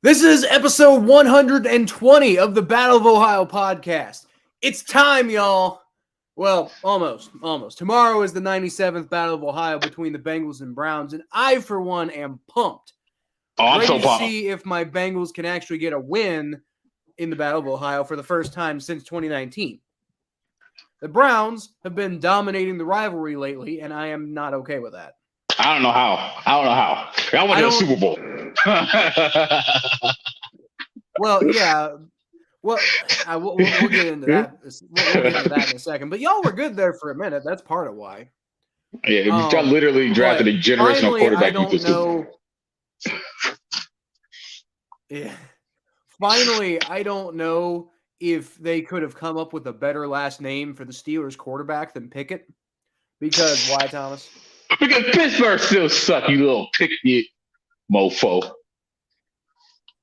This is episode 120 of the Battle of Ohio podcast. It's time, y'all. Well, almost. Tomorrow is the 97th Battle of Ohio between the Bengals and Browns, and I, for one, am pumped. I'm Ready so to pumped. see if my Bengals can actually get a win in the Battle of Ohio for the first time since 2019. The Browns have been dominating the rivalry lately, and I am not okay with that. I don't know how. I want to Super Bowl. Well, yeah. Well, we'll get into that. We'll get into that in a second. But y'all were good there for a minute. That's part of why. Yeah, I literally drafted a generational finally, quarterback. I don't know. Yeah. Finally, I don't know if they could have come up with a better last name for the Steelers quarterback than Pickett. Because why, Thomas? Because Pittsburgh still suck, you little pick-it mofo.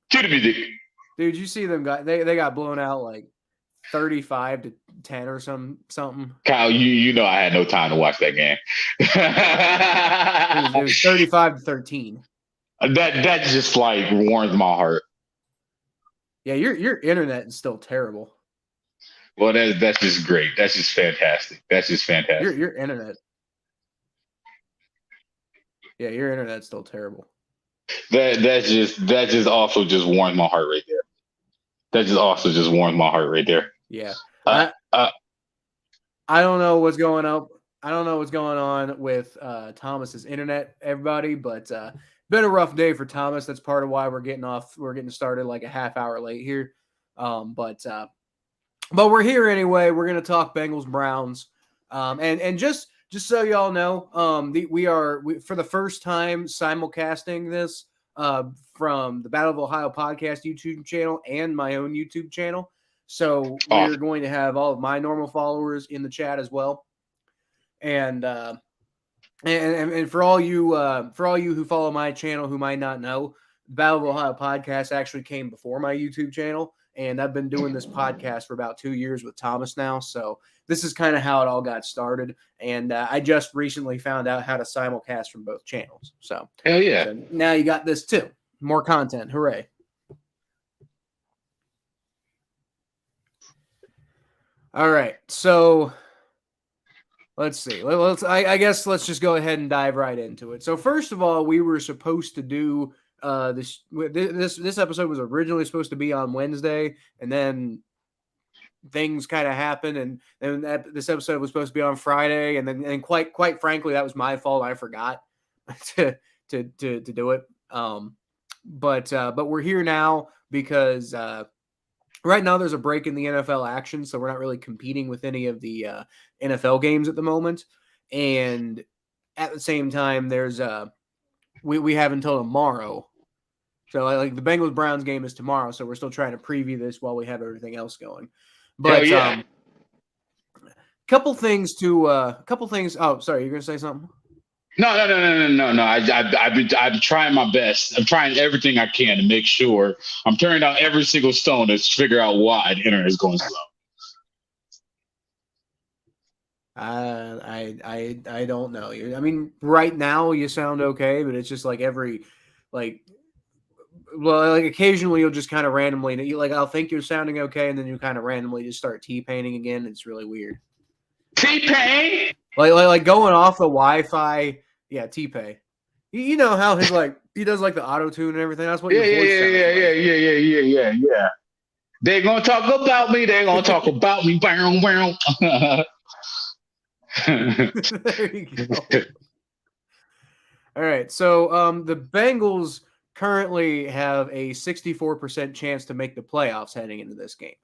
Cue the music. Dude, you see them they got blown out like 35-10 or something. Kyle, you know I had no time to watch that game. It was 35-13. That just like warms my heart. Yeah, your internet is still terrible. Well, that's just great. That's just fantastic. Your internet. Yeah, your internet's still terrible. That just also just warms my heart right there. That just also just warms my heart right there. Yeah. I don't know what's going up. I don't know what's going on with Thomas's internet, everybody, but been a rough day for Thomas. That's part of why we're getting started like a half hour late here. But we're here anyway. We're gonna talk Bengals Browns. And just so y'all know, we for the first time simulcasting this from the Battle of Ohio podcast YouTube channel and my own YouTube channel. So we're going to have all of my normal followers in the chat as well. And for all you who follow my channel who might not know, the Battle of Ohio podcast actually came before my YouTube channel, and I've been doing this podcast for about 2 years with Thomas now. So this is kind of how it all got started, and I just recently found out how to simulcast from both channels. So hell yeah! So now you got this too. More content, hooray! All right, so let's see. I guess let's just go ahead and dive right into it. So first of all, we were supposed to do this episode was originally supposed to be on Wednesday, and then things kind of happened, and this episode was supposed to be on Friday, and quite frankly, that was my fault. I forgot to do it. But we're here now because right now there's a break in the NFL action, so we're not really competing with any of the NFL games at the moment. And at the same time, there's we have until tomorrow. So like the Bengals Browns game is tomorrow, so we're still trying to preview this while we have everything else going. But couple things. Oh, sorry, you're gonna say something? No. I'm trying my best. I'm trying everything I can to make sure I'm turning down every single stone to figure out why the internet is going slow. I don't know. I mean, right now you sound okay, but it's just like occasionally you'll just kind of randomly, I'll think you're sounding okay, and then you kind of randomly just start T-painting again. It's really weird. T-pain? Like going off the Wi-Fi. Yeah, T-Pay. You know how his he does the auto tune and everything. That's what your voice sounds like. Yeah. They're gonna talk about me. There you go. All right, so the Bengals currently have a 64% chance to make the playoffs heading into this game.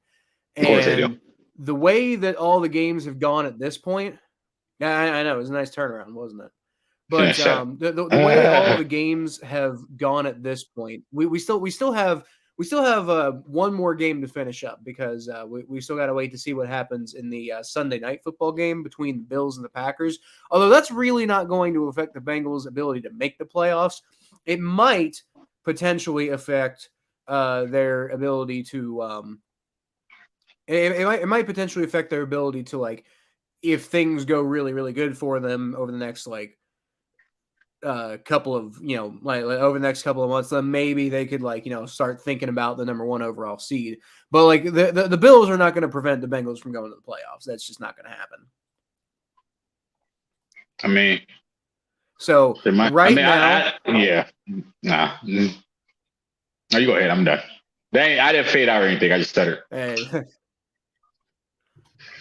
And of course they do. The way that all the games have gone at this point, yeah, I know it was a nice turnaround, wasn't it? But the way all the games have gone at this point, we still have one more game to finish up because we still got to wait to see what happens in the Sunday night football game between the Bills and the Packers. Although that's really not going to affect the Bengals' ability to make the playoffs. It might potentially affect their ability to it might potentially affect their ability to if things go really, really good for them over the next couple of like over the next couple of months, then maybe they could start thinking about the number 1 overall seed. But like the Bills are not going to prevent the Bengals from going to the playoffs. That's just not going to happen. I mean, so right now, yeah, nah. No, you go ahead. I'm done. I didn't fade out or anything. I just stuttered. Hey.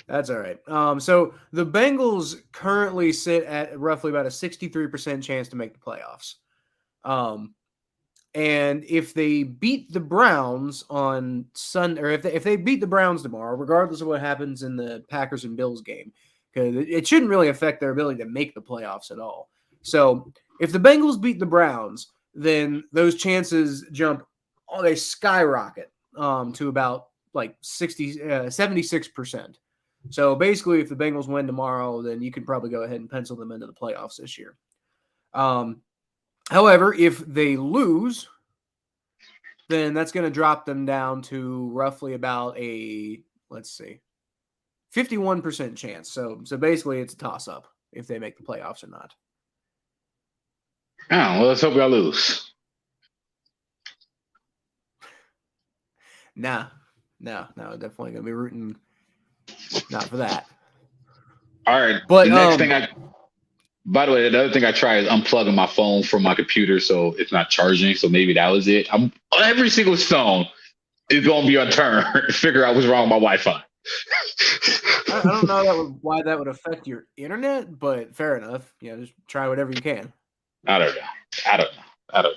That's all right. So the Bengals currently sit at roughly about a 63% chance to make the playoffs. And if they beat the Browns on Sunday, or if they beat the Browns tomorrow, regardless of what happens in the Packers and Bills game, because it shouldn't really affect their ability to make the playoffs at all. So if the Bengals beat the Browns, then those chances they skyrocket to about like 76%. So basically, if the Bengals win tomorrow, then you can probably go ahead and pencil them into the playoffs this year. However, if they lose, then that's going to drop them down to roughly about 51% chance. So basically, it's a toss-up if they make the playoffs or not. Oh, well, let's hope y'all lose. No, definitely going to be rooting not for that. All right, but the next thing by the way, the other thing I tried is unplugging my phone from my computer so it's not charging. So maybe that was it. Every single stone is going to be unturned to figure out what's wrong with my Wi-Fi. I don't know why that would affect your internet, but fair enough. Just try whatever you can. I don't know.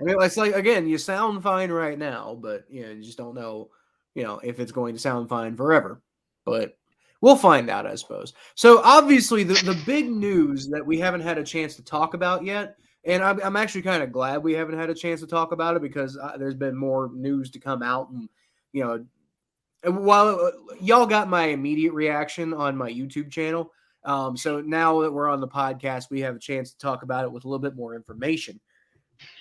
I mean, it's like, again, you sound fine right now, but you just don't know, if it's going to sound fine forever. But we'll find out, I suppose. So obviously, the big news that we haven't had a chance to talk about yet, and I'm actually kind of glad we haven't had a chance to talk about it because there's been more news to come out, and while y'all got my immediate reaction on my YouTube channel, so now that we're on the podcast, we have a chance to talk about it with a little bit more information.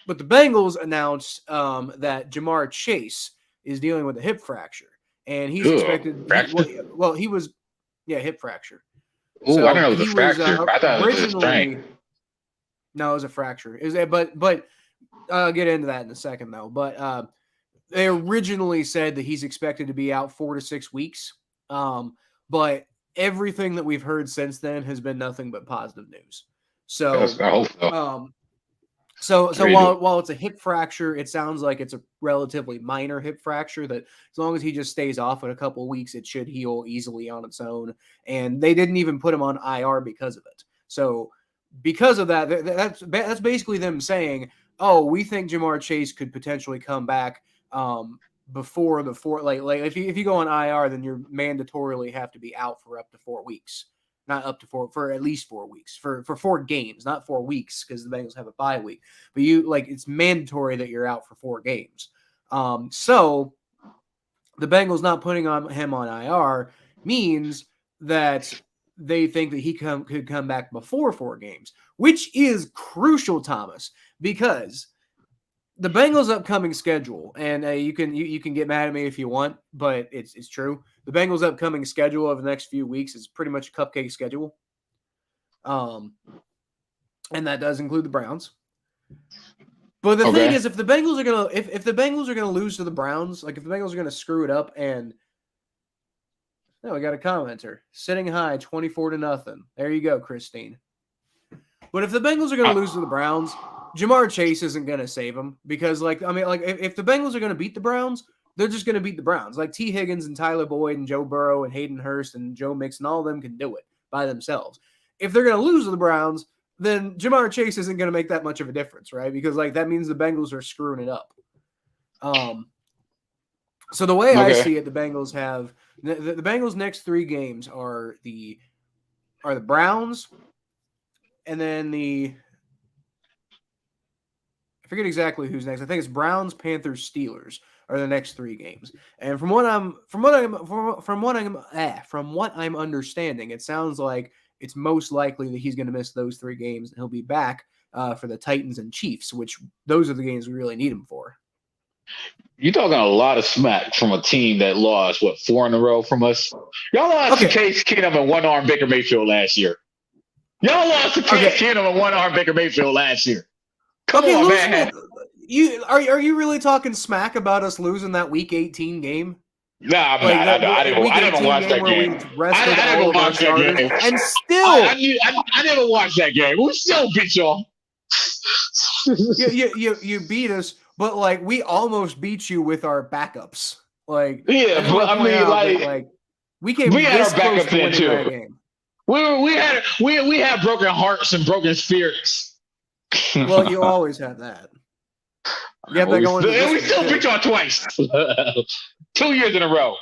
But the Bengals announced that Jamar Chase is dealing with a hip fracture, and he's expected. He was hip fracture. So I don't know, it was a fracture. I thought it was a strain. No, it was a fracture. But I'll get into that in a second, though. But they originally said that he's expected to be out 4 to 6 weeks. But everything that we've heard since then has been nothing but positive news. So I hope so. So while it's a hip fracture, it sounds like it's a relatively minor hip fracture that as long as he just stays off in a couple of weeks, it should heal easily on its own. And they didn't even put him on IR because of it. So because of that, that's basically them saying, oh, we think Jamar Chase could potentially come back before the if you go on IR, then you're mandatorily have to be out for up to 4 weeks. Not up to for at least 4 weeks for 4 games, not 4 weeks because the Bengals have a bye week. But it's mandatory that you're out for 4 games. So the Bengals not putting him on IR means that they think that he could come back before 4 games, which is crucial, Thomas, because the Bengals' upcoming schedule, and you can get mad at me if you want, but it's true. The Bengals' upcoming schedule over the next few weeks is pretty much a cupcake schedule, and that does include the Browns. But the thing is, if the Bengals are gonna lose to the Browns, like if the Bengals are gonna screw it up, and we got a commenter sitting high, 24-0. There you go, Christine. But if the Bengals are gonna lose to the Browns, Jamar Chase isn't going to save them because, if the Bengals are going to beat the Browns, they're just going to beat the Browns. Like T. Higgins and Tyler Boyd and Joe Burrow and Hayden Hurst and Joe Mixon, all of them can do it by themselves. If they're going to lose to the Browns, then Jamar Chase isn't going to make that much of a difference, right? Because that means the Bengals are screwing it up. So the way I see it, the Bengals have the Bengals' next 3 games are the Browns, and then I forget exactly who's next. I think it's Browns, Panthers, Steelers are the next 3 games. And from what I'm understanding, it sounds like it's most likely that he's going to miss those 3 games and he'll be back for the Titans and Chiefs, which those are the games we really need him for. You're talking a lot of smack from a team that lost 4 in a row from us. Y'all lost to Case Keenum and one-arm Baker Mayfield last year. Y'all lost to Case Keenum and one-arm Baker Mayfield last year. Come on, man. Are you really talking smack about us losing that Week 18 game? Nah, I'm not. I didn't watch that game. I didn't watch that game. And still, I never watched that game. We still beat y'all. you beat us, but like we almost beat you with our backups. Like, yeah, but I mean, we came. We had our backups in too. We had broken hearts and broken spirits. Well, you always have that. Yeah, we still beat y'all twice. 2 years in a row.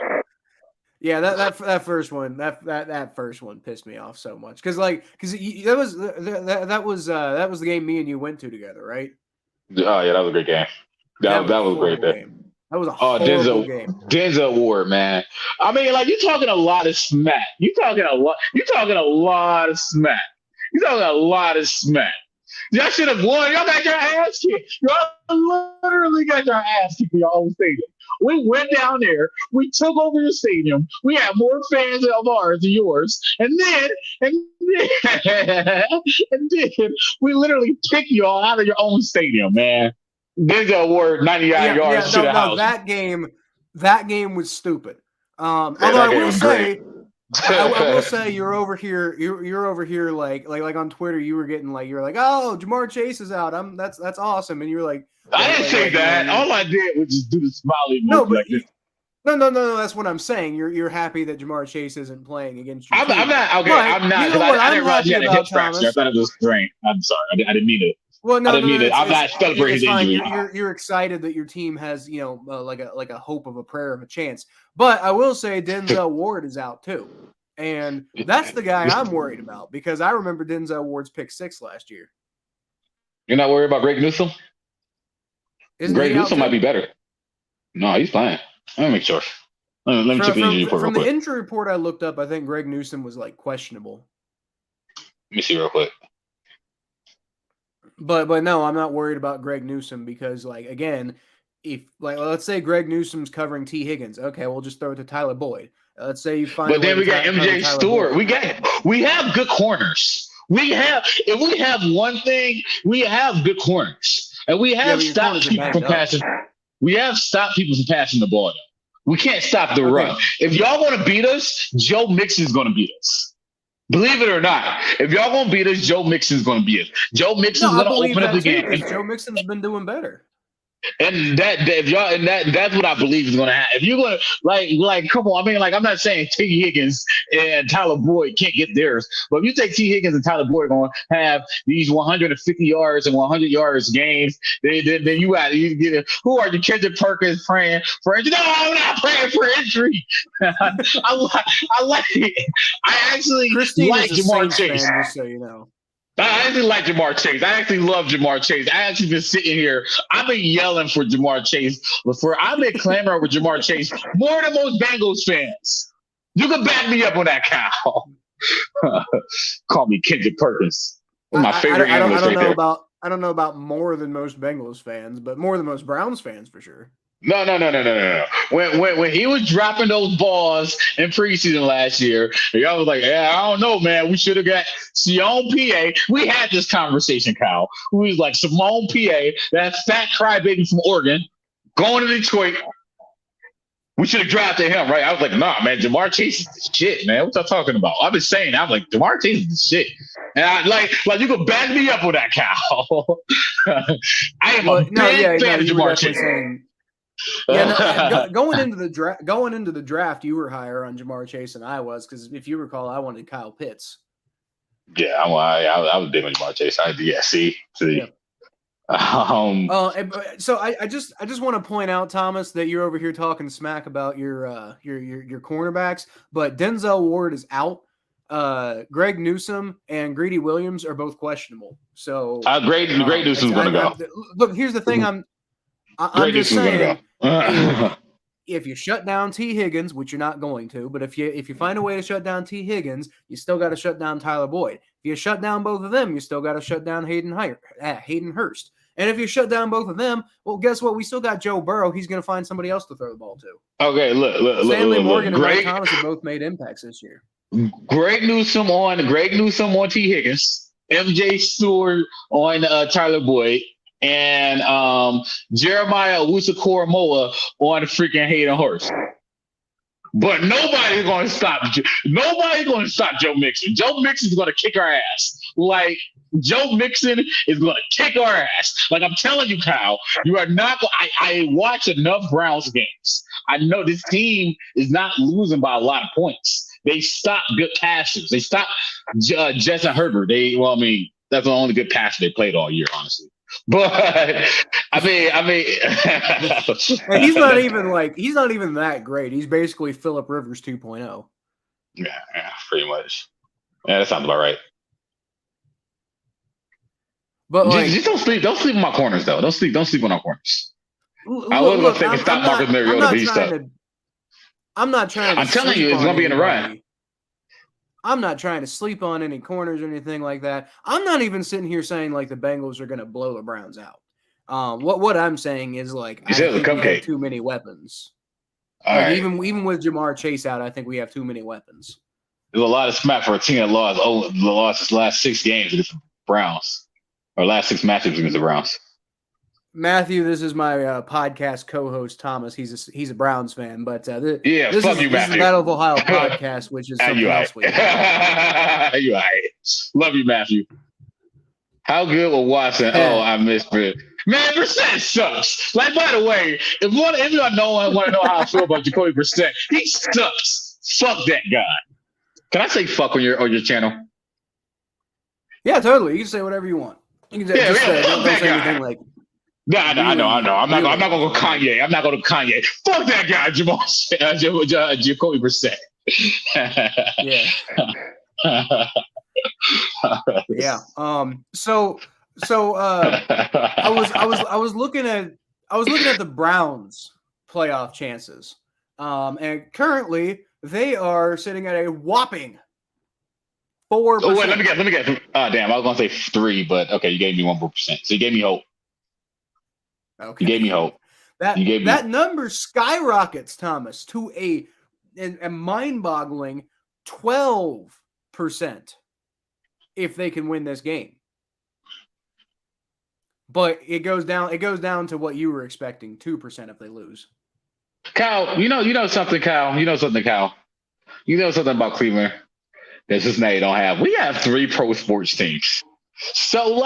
Yeah, that first one pissed me off so much because that was the game me and you went to together, right? Oh yeah, that was a great game. That was a great game. That was a horrible game. Denzel Ward, man. I mean, like you're talking a lot of smack. You're talking a lot of smack. Y'all should have won. Y'all got your ass kicked. Y'all literally got your ass kicked in your own stadium. We went down there. We took over the stadium. We had more fans of ours than yours. And then we literally kicked y'all out of your own stadium, man. Denzel Ward, 99 yards to the house. That game was stupid. Although I will say you're over here. You're over here like on Twitter. You were getting like you're like, oh, Jamar Chase is out. That's awesome. And you were like, I didn't say that. All I did was just do the smiley. No, but no. That's what I'm saying. You're happy that Jamar Chase isn't playing against you. I'm not. Okay, but I'm not. I didn't realize he had a hip fracture. I thought it was strained. I'm sorry. I didn't mean to. Well, no, I'm not celebrating his injury. You're excited that your team has, like a hope of a prayer of a chance. But I will say Denzel Ward is out too, and that's the guy I'm worried about because I remember Denzel Ward's pick 6 last year. You're not worried about Greg Newsome? Greg Newsome might be better. No, he's fine. Let me make sure. Let me check the injury report real quick. From the injury report I looked up, I think Greg Newsome was like questionable. Let me see real quick. But no, I'm not worried about Greg Newsome because, like, again, if like let's say Greg Newsome's covering T. Higgins, okay, we'll just throw it to Tyler Boyd. Let's say you find. But then we got MJ Stewart. We have good corners. If we have one thing, we have good corners, and we have stopped people from passing. We have stopped people from passing the ball. We can't stop the run. If y'all want to beat us, Joe Mixon's going to beat us. Believe it or not, if y'all gonna beat us, Joe Mixon's gonna beat us. Joe Mixon's gonna open up the game. Joe Mixon's been doing better. And that's what I believe is gonna happen. If you're gonna like, come on. I mean, like, I'm not saying T. Higgins and Tyler Boyd can't get theirs, but if you take T. Higgins and Tyler Boyd gonna have these 150 yards and 100 yards games, then you get who are you? Kendrick Perkins praying for injury? No, I'm not praying for injury. I actually like Jamar Chase. Fan, just so you know. I actually like Jamar Chase. I actually love Jamar Chase. I actually been sitting here. I've been yelling for Jamar Chase. I've been clamoring with Jamar Chase more than most Bengals fans. You can back me up on that, Kyle. Call me Kendrick Perkins. My favorite analyst right there. I don't know about more than most Bengals fans, but more than most Browns fans for sure. No. When he was dropping those balls in preseason last year, y'all was like, yeah, I don't know, man. We should have got Simone P.A. We had this conversation, Kyle. We was like, Simone P.A., that fat crybaby from Oregon, going to Detroit. We should have drafted him, right? I was like, nah, man, Jamar Chase is the shit, man. What y'all talking about? I've been saying, I'm like, Jamar Chase is the shit. And I like you can back me up on that, Kyle. I am a big fan of Jamar Chase. Going into the draft, you were higher on Jamar Chase than I was because if you recall, I wanted Kyle Pitts. Yeah, I was big on Jamar Chase. See. Yeah. So I just want to point out, Thomas, that you're over here talking smack about your cornerbacks, but Denzel Ward is out. Greg Newsome and Greedy Williams are both questionable. So Greg Newsome's going to go. Look, here's the thing. I'm just saying, if you shut down T. Higgins, which you're not going to, but if you find a way to shut down T. Higgins, you still got to shut down Tyler Boyd. If you shut down both of them, you still got to shut down Hayden Hurst. And if you shut down both of them, well, guess what? We still got Joe Burrow. He's going to find somebody else to throw the ball to. Okay, look. Stanley Morgan and Mike Thomas have both made impacts this year. Greg Newsome on T. Higgins, MJ Stewart on Tyler Boyd, and Jeremiah Owusu-Koramoah on freaking Hayden Hurst. But nobody's going to stop. Nobody's going to stop Joe Mixon. Joe Mixon's going to kick our ass. Like Joe Mixon is going to kick our ass. Like I'm telling you, Kyle, you are not. I watch enough Browns games. I know this team is not losing by a lot of points. They stop good passes. They stop Justin Herbert. That's the only good passer they played all year, honestly. But I mean, and he's not even that great. He's basically Phillip Rivers 2.0. Yeah, pretty much. Yeah, that sounds about right. But just don't sleep on my corners though. Don't sleep on our corners. I was gonna say stop Marcus Mariota, but he's tough. I'm not trying to. I'm telling you, it's gonna be in the run. I'm not trying to sleep on any corners or anything like that. I'm not even sitting here saying like the Bengals are going to blow the Browns out. What I'm saying is like I think we have too many weapons. Even with Jamar Chase out, I think we have too many weapons. There's a lot of smack for a team that lost its last 6 games against the Browns, or last 6 matchups against the Browns. Matthew, this is my podcast co-host Thomas. He's a Browns fan, but this fuck you, Matthew. This is Battle of Ohio podcast, which is something else. You all right. Love you, Matthew. How good was Watson? Oh, I missed it. Man, Brissett sucks. Like, by the way, if you want to know how I feel about Jacoby Brissett, he sucks. Fuck that guy. Can I say fuck on your channel? Yeah, totally. You can say whatever you want. You can don't say anything like. No, I know. I'm not gonna go Kanye. I'm not going to Kanye. Fuck that guy, Jacoby Brissett. Yeah. Yeah. So I was looking at the Browns playoff chances. And currently they are sitting at a whopping 4%. Oh wait, let me get. Damn, I was gonna say 3, but okay, you gave me 1 more percent. So you gave me hope. Okay. You gave me hope. That number skyrockets, Thomas, to a mind-boggling 12% if they can win this game. But it goes down to what you were expecting, 2% if they lose. Kyle, you know something, Kyle. You know something about Cleveland that Cincinnati don't have. We have 3 pro sports teams. So,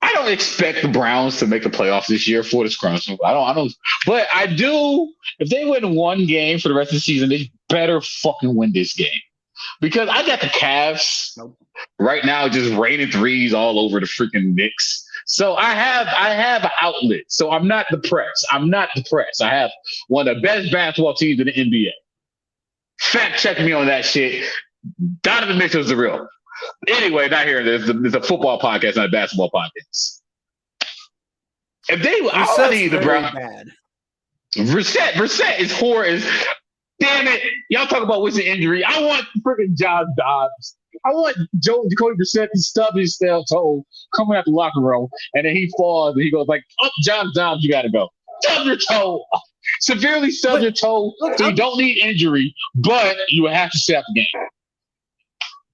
I don't expect the Browns to make the playoffs this year for the scrums. I don't. But I do. If they win 1 game for the rest of the season, they better fucking win this game. Because I got the Cavs right now just raining threes all over the freaking Knicks. So I have an outlet. So I'm not depressed. I have one of the best basketball teams in the NBA. Fact check me on that shit. Donovan Mitchell's the real. Anyway, not here. There's a football podcast, not a basketball podcast. If I need the Browns. Brissett is horrid. Damn it. Y'all talk about what's the injury. I want freaking Josh Dobbs. I want Jacoby Brissett to stub his toe coming out the locker room, and then he falls and he goes like, "Oh, Josh Dobbs, you got to go. Stub your toe. Severely stub your toe so you don't need injury, but you have to stay out the game."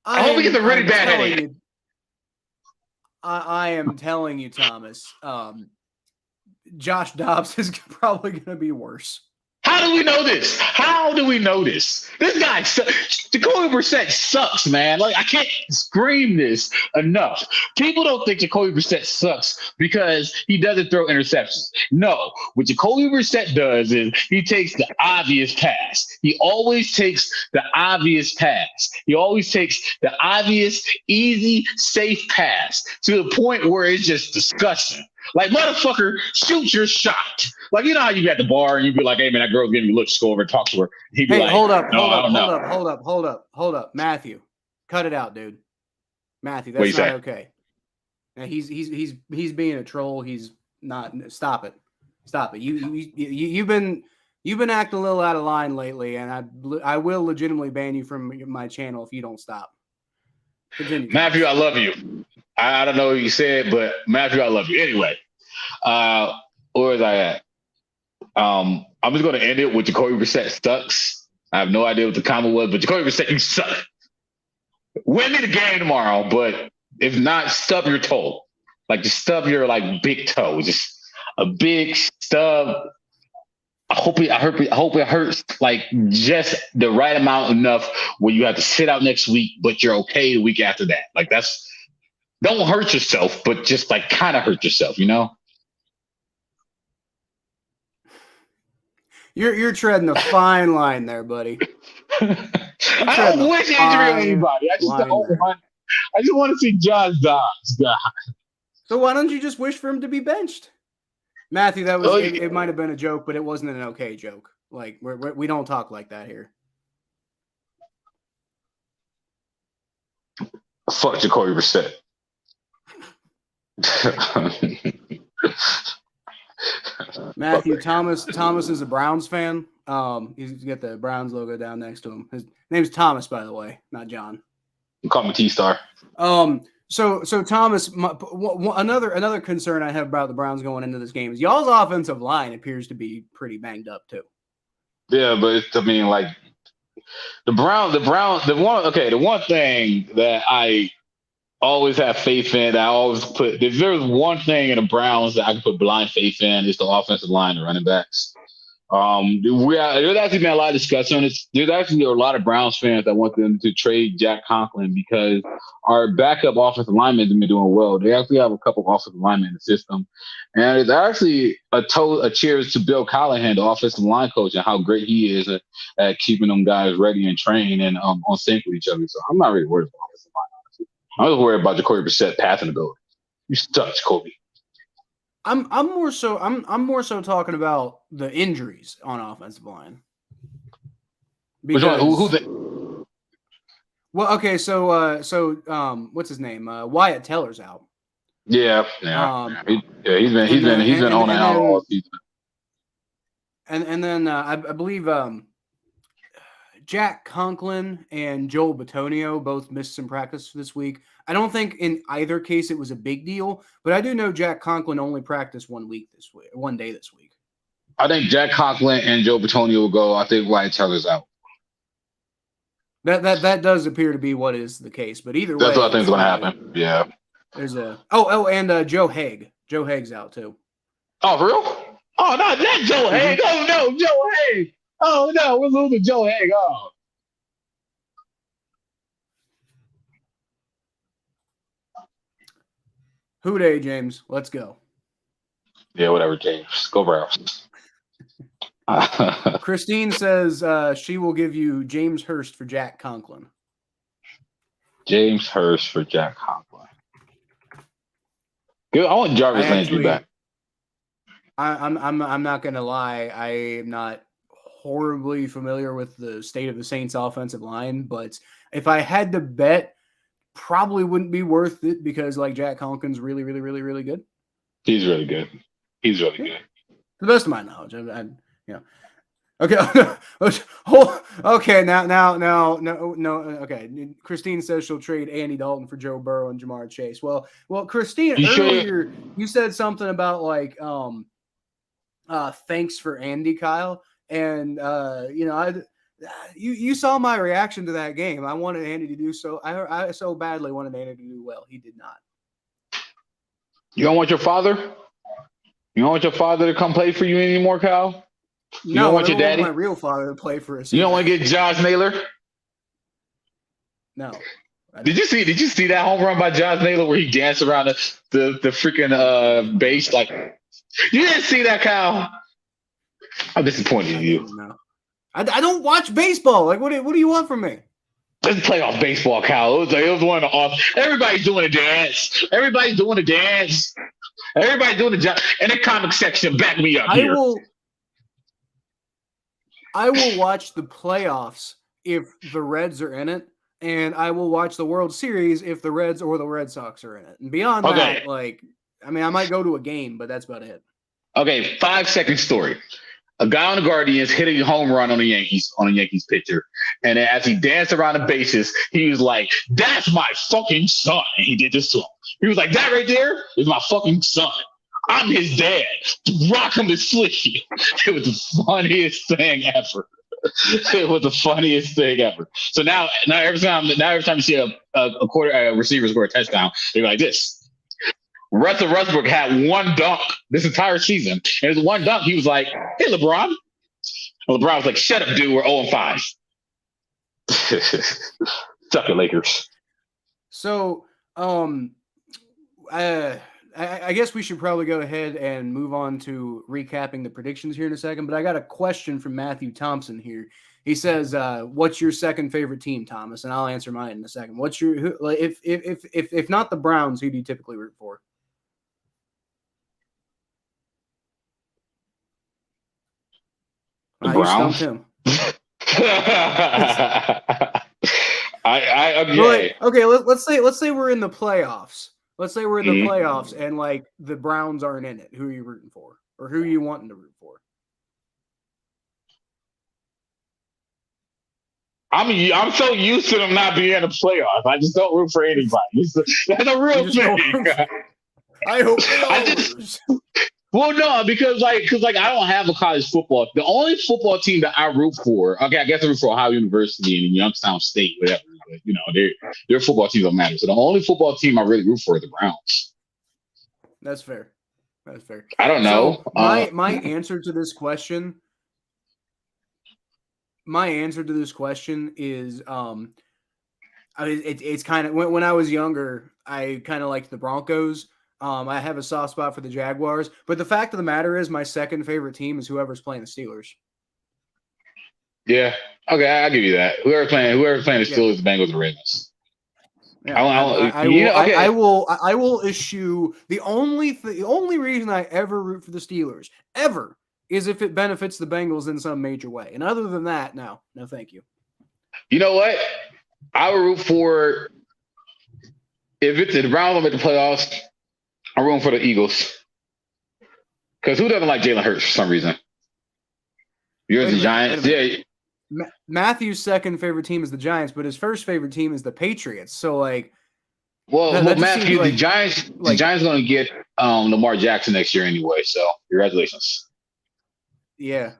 I hope he gets a really bad headache. I am telling you, Thomas, Josh Dobbs is probably going to be worse. How do we know this? This guy, Jacoby Brissett sucks, man. Like, I can't scream this enough. People don't think Jacoby Brissett sucks because he doesn't throw interceptions. No, what Jacoby Brissett does is he takes the obvious pass. He always takes the obvious pass. He always takes the obvious, easy, safe pass to the point where it's just disgusting. Like, motherfucker, shoot your shot. Like, you know how you get at the bar and you be like, "Hey, man, that girl's giving me looks. Go over and talk to her." He'd be like, hold up. Matthew, cut it out, dude. Matthew, that's not okay. Now, he's being a troll. He's not. Stop it. You've been acting a little out of line lately, and I will legitimately ban you from my channel if you don't stop. Continue. Matthew, I love you. I don't know what you said, but Matthew, I love you. Anyway, where was I at? I'm just going to end it with Jacoby Brissett sucks. I have no idea what the comment was, but Jacoby Brissett, you suck. Win me the game tomorrow, but if not, stub your toe. Like, just stub your, like, big toe. Just a big stub. I hope it hurts, like, just the right amount enough where you have to sit out next week, but you're okay the week after that. Like, don't hurt yourself, but just, like, kind of hurt yourself, you know? You're treading a fine line there, buddy. I don't wish injury on anybody. I just want to see Josh Dobbs die. So why don't you just wish for him to be benched? Matthew, that was it might have been a joke, but it wasn't an okay joke. Like, we don't talk like that here. Fuck Jacoby Brissett. Matthew, Thomas is a Browns fan. He's got the Browns logo down next to him. His name's Thomas, by the way, not John. You call me T-Star. So Thomas, another concern I have about the Browns going into this game is y'all's offensive line appears to be pretty banged up too. Yeah, but the one thing that I always have faith in, I always put, if there's one thing in the Browns that I can put blind faith in, it's the offensive line, the running backs. There's actually been a lot of discussion. There's actually a lot of Browns fans that want them to trade Jack Conklin because our backup offensive linemen have been doing well. They actually have a couple of offensive linemen in the system. And it's actually a cheers to Bill Callahan, the offensive line coach, and how great he is at keeping them guys ready and trained and on sync with each other. So I'm not really worried about offensive line, honestly. I'm just worried about Jacoby Brissett passing ability. You suck, Jacoby. I'm more so talking about the injuries on offensive line. Because, well, okay, so what's his name? Wyatt Teller's out. Yeah. He's been on and out all season. And then I believe Jack Conklin and Joel Bitonio both missed some practice this week. I don't think in either case it was a big deal, but I do know Jack Conklin only practiced 1 day this week. I think Jack Conklin and Joe Bitonio will go. I think Wyatt Teller's out. That does appear to be what is the case, but either way, that's what I think is going to happen. Yeah. There's and Joe Haig. Joe Haig's out too. Oh, for real? Oh, not that Joe Haig. Oh no, Joe Haig. Oh no, we're losing Joe Haig. Oh. Who day, James? Let's go. Yeah, whatever, James. Go Browns. Christine says she will give you James Hurst for Jack Conklin. James Hurst for Jack Conklin. Good. I want Jarvis Landry back. I'm not gonna lie. I am not horribly familiar with the state of the Saints offensive line, but if I had to bet, probably wouldn't be worth it because like Jack Conklin's really, really, really, really good. He's really good. He's really good. To the best of my knowledge, Okay. Okay. Now. No. Okay. Christine says she'll trade Andy Dalton for Joe Burrow and Jamar Chase. Well, Christine, earlier you said something about like, thanks for Andy, Kyle, and you saw my reaction to that game. I wanted Andy to do so. I so badly wanted Andy to do well. He did not. You don't want your father? You don't want your father to come play for you anymore, Kyle? You no, don't want your daddy? Want my real father to play for us. You don't want to get Josh Naylor? No. Did you see that home run by Josh Naylor where he danced around the freaking base? Like, you didn't see that, Kyle? I'm disappointed in you. No. I don't watch baseball. Like, what do you want from me? Let's play off baseball, Kyle. It was one of the off. Everybody's doing a dance. Everybody's doing a dance. Everybody's doing a job. In the comic section, back me up here. I will watch the playoffs if the Reds are in it, and I will watch the World Series if the Reds or the Red Sox are in it. And beyond that, I might go to a game, but that's about it. Okay, 5-second story. A guy on the Guardians hit a home run on the Yankees pitcher. And as he danced around the bases, he was like, "That's my fucking son." And he did this to him. He was like, "That right there is my fucking son. I'm his dad. Rock him to sleep." It was the funniest thing ever. It was the funniest thing ever. So now every time you see a receiver score a touchdown, they're like this. Russell Westbrook had one dunk this entire season. And his one dunk, he was like, "Hey, LeBron." And LeBron was like, "Shut up, dude. We're 0-5." Suck it, Lakers. So, I guess we should probably go ahead and move on to recapping the predictions here in a second. But I got a question from Matthew Thompson here. He says, "What's your second favorite team, Thomas?" And I'll answer mine in a second. What's your if not the Browns, who do you typically root for? The Browns. Him. Okay. Let's say we're in the playoffs. Let's say we're in the playoffs and like the Browns aren't in it. Who are you rooting for, or who are you wanting to root for? I'm so used to them not being in the playoffs. I just don't root for anybody. That's a real thing. I hope they lose. Well, no, because I don't have a college football. The only football team that I root for, okay, I guess I root for Ohio University and Youngstown State, whatever. But, you know, their football teams don't matter. So the only football team I really root for is the Browns. That's fair. That's fair. I don't know. So my answer to this question. My answer to this question is, it's kind of when I was younger, I kind of liked the Broncos. I have a soft spot for the Jaguars, but the fact of the matter is my second favorite team is whoever's playing the Steelers. Yeah. Okay, I'll give you that. Whoever's playing the Steelers, the Bengals, the Ravens. Yeah, I will issue the only reason I ever root for the Steelers ever is if it benefits the Bengals in some major way. And other than that, no, thank you. You know what? I would root for if it's the Browns make the playoffs. I'm rooting for the Eagles. Because who doesn't like Jalen Hurts for some reason? You're the Giants. Yeah. Matthew's second favorite team is the Giants, but his first favorite team is the Patriots. So, like, Matthew, the Giants going to get Lamar Jackson next year anyway. So, congratulations. Yeah.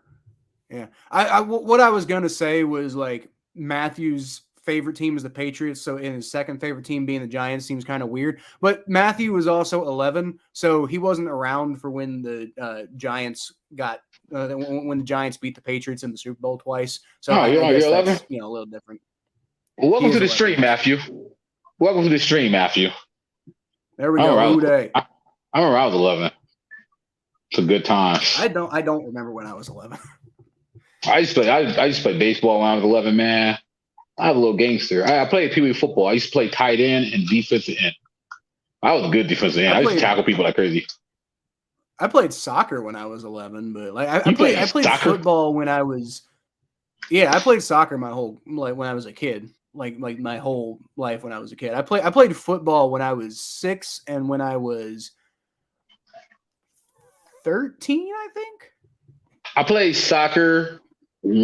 What I was gonna say was like Matthew's favorite team is the Patriots, so in his second favorite team being the Giants seems kind of weird. But Matthew was also 11, so he wasn't around for when the Giants got when the Giants beat the Patriots in the Super Bowl twice. So I guess that's, a little different. Well, welcome to the stream, Matthew. Welcome to the stream, Matthew. There we go. I remember I was 11. It's a good time. I don't remember when I was 11. I used to play baseball when I was 11, man. I was a little gangster. I played Pee Wee football. I used to play tight end and defensive end. I was a good defensive end. I used to tackle people like crazy. I played soccer when I was 11, but like I played football when I was. Yeah, I played soccer my whole when I was a kid. Like my whole life when I was a kid. I played football when I was 6 and when I was 13, I think. I played soccer.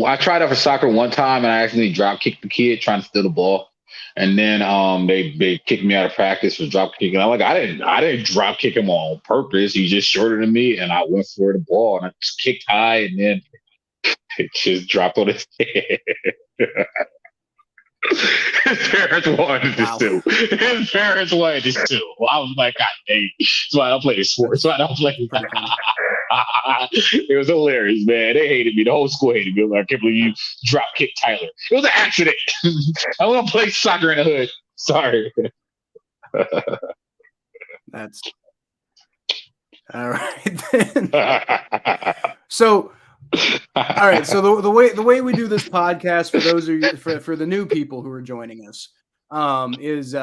I tried out for soccer one time and I accidentally drop kicked the kid trying to steal the ball. And then they kicked me out of practice for drop kicking. I'm like, I didn't drop kick him on purpose. He's just shorter than me, and I went for the ball and I just kicked high and then it just dropped on his head. His parents wanted this too. His parents wanted this too. Well, I was like, God dang. That's why I don't play sports. That's why I don't play. It was hilarious, man. They hated me. The whole school hated me. Like, I can't believe you drop kick Tyler. It was an accident. I want to play soccer in the hood. Sorry. That's all right then. So. All right, so the way we do this podcast for those of you for the new people who are joining us is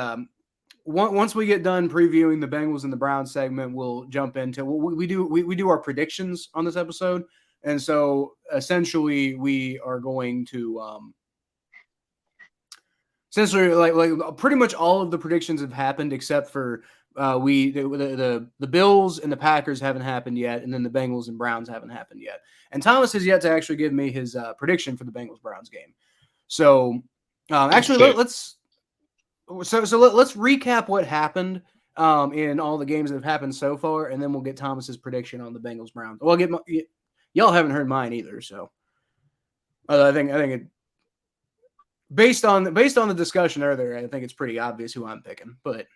once we get done previewing the Bengals and the Browns segment, we'll jump into we do our predictions on this episode, and so essentially we are going to essentially like pretty much all of the predictions have happened except for the Bills and the Packers haven't happened yet, and then the Bengals and Browns haven't happened yet. And Thomas has yet to actually give me his prediction for the Bengals-Browns game. So actually, let's recap what happened in all the games that have happened so far, and then we'll get Thomas's prediction on the Bengals-Browns. Well, y'all haven't heard mine either, so I think it based on the discussion earlier, I think it's pretty obvious who I'm picking. But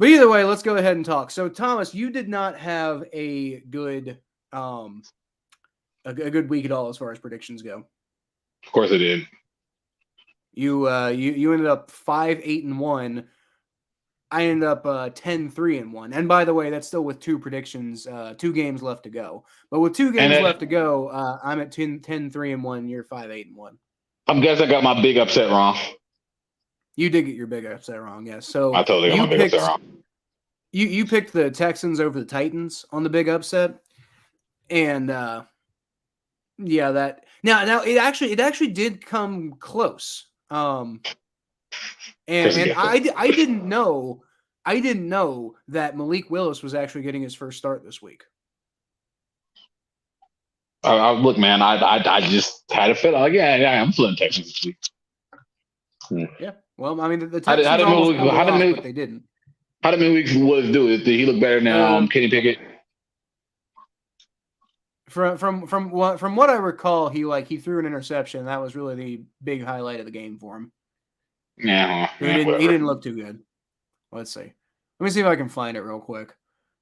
either way, let's go ahead and talk. So Thomas, you did not have a good a good week at all as far as predictions go. Of course I did. You ended up 5-8-1. I ended up 10-3-1. And by the way, that's still with 2 predictions, 2 games left to go. But with 2 games left to go, I'm at 10-3-1. You're 5-8-1. I'm guessing I got my big upset wrong. You did get your big upset wrong, yes. So I totally got my big upset wrong. You picked the Texans over the Titans on the big upset, and yeah, that now it actually did come close. And I didn't know that Malik Willis was actually getting his first start this week. Look, man, I just had a feeling. Like, yeah, I'm feeling Texans this week. Yeah, well, I mean, the Texans almost pulled it off, but they didn't. How did Malik Willis do it? Did he look better than Kenny Pickett? From what I recall, he threw an interception. That was really the big highlight of the game for him. Yeah, he didn't look too good. Let's see. Let me see if I can find it real quick.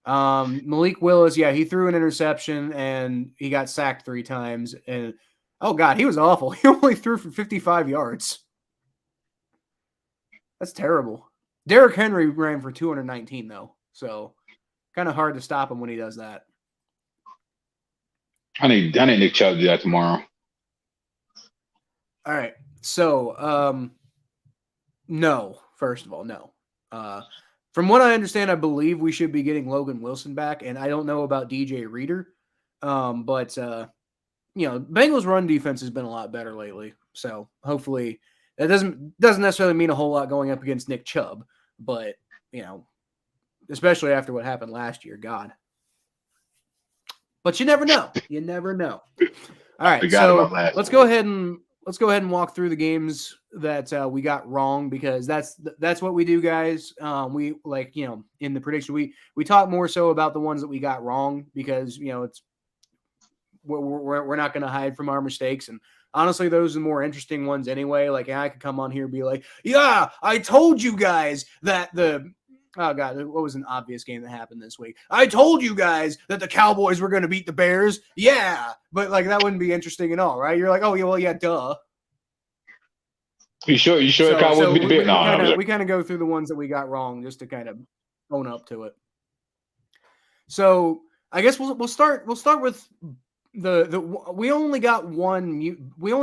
Malik Willis, yeah, he threw an interception and he got sacked 3 times. And oh god, he was awful. He only threw for 55 yards. That's terrible. Derrick Henry ran for 219 though, so kind of hard to stop him when he does that. I need Nick Chubb to do that tomorrow. All right, so no. First of all, no. From what I understand, I believe we should be getting Logan Wilson back, and I don't know about DJ Reader, but Bengals run defense has been a lot better lately. So hopefully that doesn't necessarily mean a whole lot going up against Nick Chubb, but especially after what happened last year, God. But you never know. You never know. All right, so let's go ahead and walk through the games that we got wrong, because that's what we do, guys. We in the prediction we talk more so about the ones that we got wrong, because it's we're not going to hide from our mistakes, and honestly, those are the more interesting ones anyway. Like, I could come on here and be like, yeah, I told you guys that oh god, what was an obvious game that happened this week? I told you guys that the Cowboys were going to beat the Bears. Yeah, but that wouldn't be interesting at all, right? You're like, oh yeah, well, yeah, duh. You sure the Cowboys beat the Bears? We kind of go through the ones that we got wrong just to kind of own up to it. So I guess we'll start with we only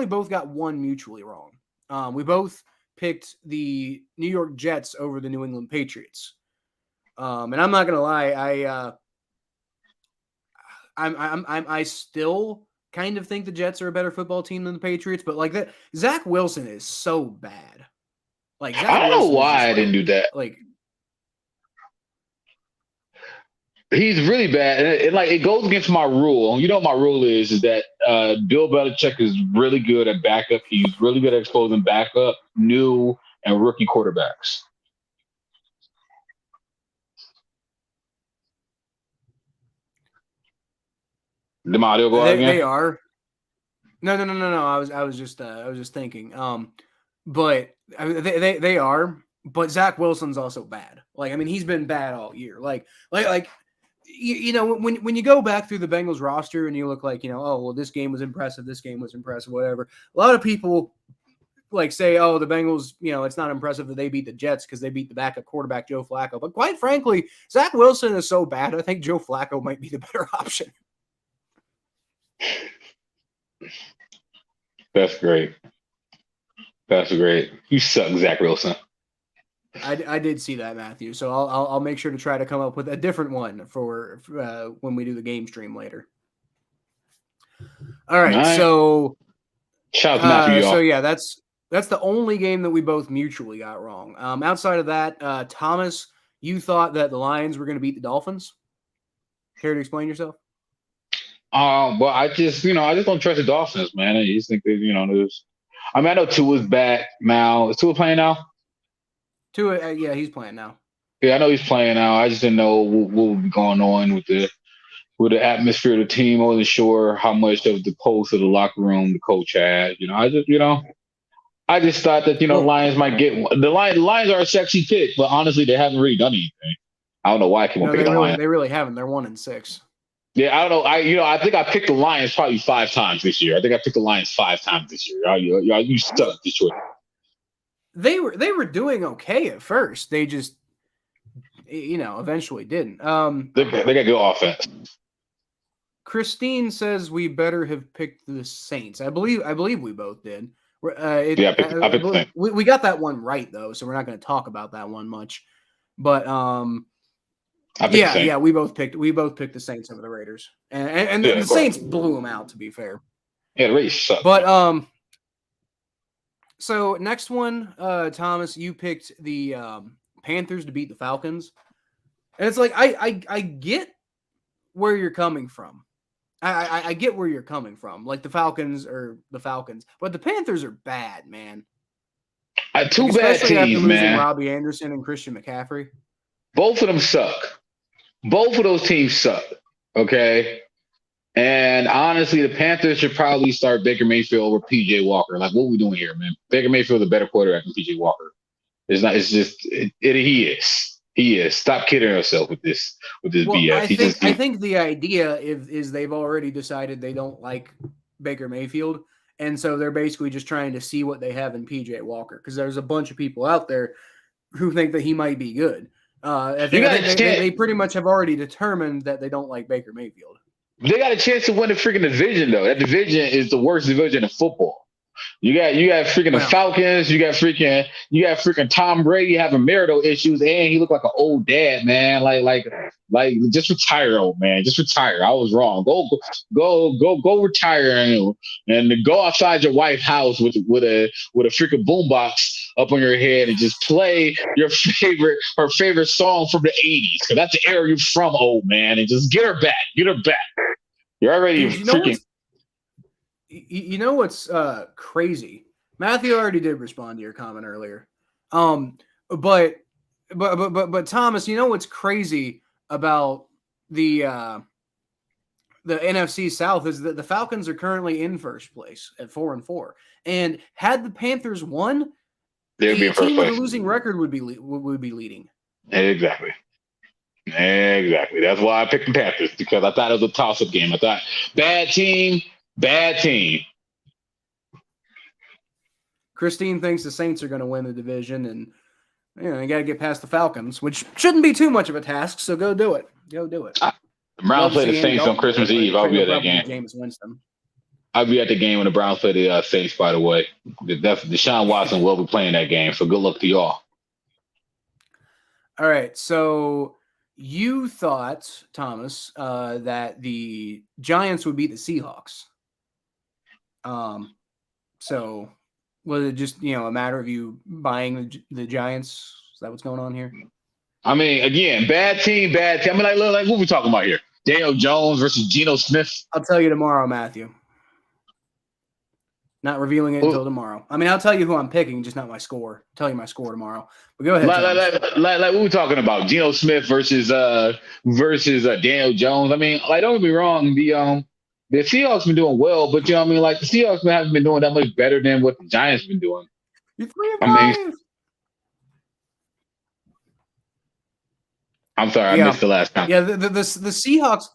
both got one mutually wrong. We both picked the New York Jets over the New England Patriots. And I'm not gonna lie, I still kind of think the Jets are a better football team than the Patriots, but that Zach Wilson is so bad. I don't know why I didn't do that. He's really bad, and it goes against my rule. You know what my rule is that Bill Belichick is really good at backup. He's really good at exposing backup, new, and rookie quarterbacks. Did my audio go out again? They are. No. I was just thinking. But they are. But Zach Wilson's also bad. He's been bad all year. When you go back through the Bengals roster and you look oh, well, this game was impressive, whatever. A lot of people say, oh, the Bengals, it's not impressive that they beat the Jets because they beat the backup quarterback, Joe Flacco. But quite frankly, Zach Wilson is so bad, I think Joe Flacco might be the better option. That's great. You suck, Zach Wilson. I did see that, Matthew. So I'll make sure to try to come up with a different one for when we do the game stream later. All right. So shout out to Matthew. So yeah, that's the only game that we both mutually got wrong. Outside of that, Thomas, you thought that the Lions were going to beat the Dolphins. Care to explain yourself? Well, I just don't trust the Dolphins, man. I just think that I know Tua's back now. Is Tua playing now? Tua, yeah, he's playing now. Yeah, I know he's playing now. I just didn't know what would be going on with the with the atmosphere of the team. I wasn't sure how much of the pulse of the locker room the coach had. I just thought that the Lions might get one. The Lions are a sexy pick, but honestly, they haven't really done anything. I don't know why I keep on picking the Lions. They really haven't. They're 1-6. Yeah, I don't know. I think I picked the Lions probably 5 times this year. I think I picked the Lions 5 times this year. You suck, Detroit. They were doing okay at first. They just eventually didn't. They got good offense. Christine says we better have picked the Saints. I believe we both did. I picked we got that one right though, so we're not going to talk about that one much. But we both picked the Saints over the Raiders, and the Saints blew them out. To be fair, yeah, the Raiders suck. But so next one, Thomas, you picked the Panthers to beat the Falcons, and it's like I get where you're coming from. I get where you're coming from. Like the Falcons are the Falcons, but the Panthers are bad, man. Two bad teams, after losing man. Robbie Anderson and Christian McCaffrey. Both of them suck. Both of those teams suck. Okay. And honestly, the Panthers should probably start Baker Mayfield over PJ Walker. Like, what are we doing here, man? Baker Mayfield's a better quarterback than PJ Walker. He is. He is. Stop kidding yourself with this BS. I think the idea is they've already decided they don't like Baker Mayfield, and so they're basically just trying to see what they have in PJ Walker, because there's a bunch of people out there who think that he might be good. I think they pretty much have already determined that they don't like Baker Mayfield. They got a chance to win the freaking division, though. That division is the worst division in football. You got freaking the Falcons. You got freaking Tom Brady having marital issues, and he looked like an old dad, man. Like just retire, old man. Just retire. I was wrong. Go retire and go outside your wife's house with a freaking boombox up on your head and just play her favorite song from the 80s, because that's the era you're from, old man, and just get her back. You're already freaking. You know what's crazy? Matthew already did respond to your comment earlier. But Thomas, you know what's crazy about the NFC South is that the Falcons are currently in first place at 4-4, and had the Panthers won, they'd be in first place. With a losing record would be leading. Exactly. That's why I picked the Panthers, because I thought it was a toss-up game. I thought bad team. Christine thinks the Saints are going to win the division, and you got to get past the Falcons, which shouldn't be too much of a task. So go do it. The Browns play the Saints on Christmas Eve. I'll be at that game. James Winston. I'll be at the game when the Browns play the Saints. By the way, Deshaun Watson will be playing that game. So good luck to y'all. All right, so you thought, Thomas, that the Giants would beat the Seahawks. So was it just, a matter of you buying the Giants? Is that what's going on here? I mean, again, bad team. I mean, like what we talking about here? Daniel Jones versus Geno Smith. I'll tell you tomorrow, Matthew. Not revealing it until tomorrow. I mean, I'll tell you who I'm picking, just not my score. I'll tell you my score tomorrow. But go ahead. Like what we talking about? Geno Smith versus Daniel Jones. I mean, like, don't get me wrong, the Seahawks been doing well, but you know what I mean? Like, the Seahawks haven't been doing that much better than what the Giants been doing. You're 3-5. I'm sorry, I missed the last time. Yeah, the Seahawks.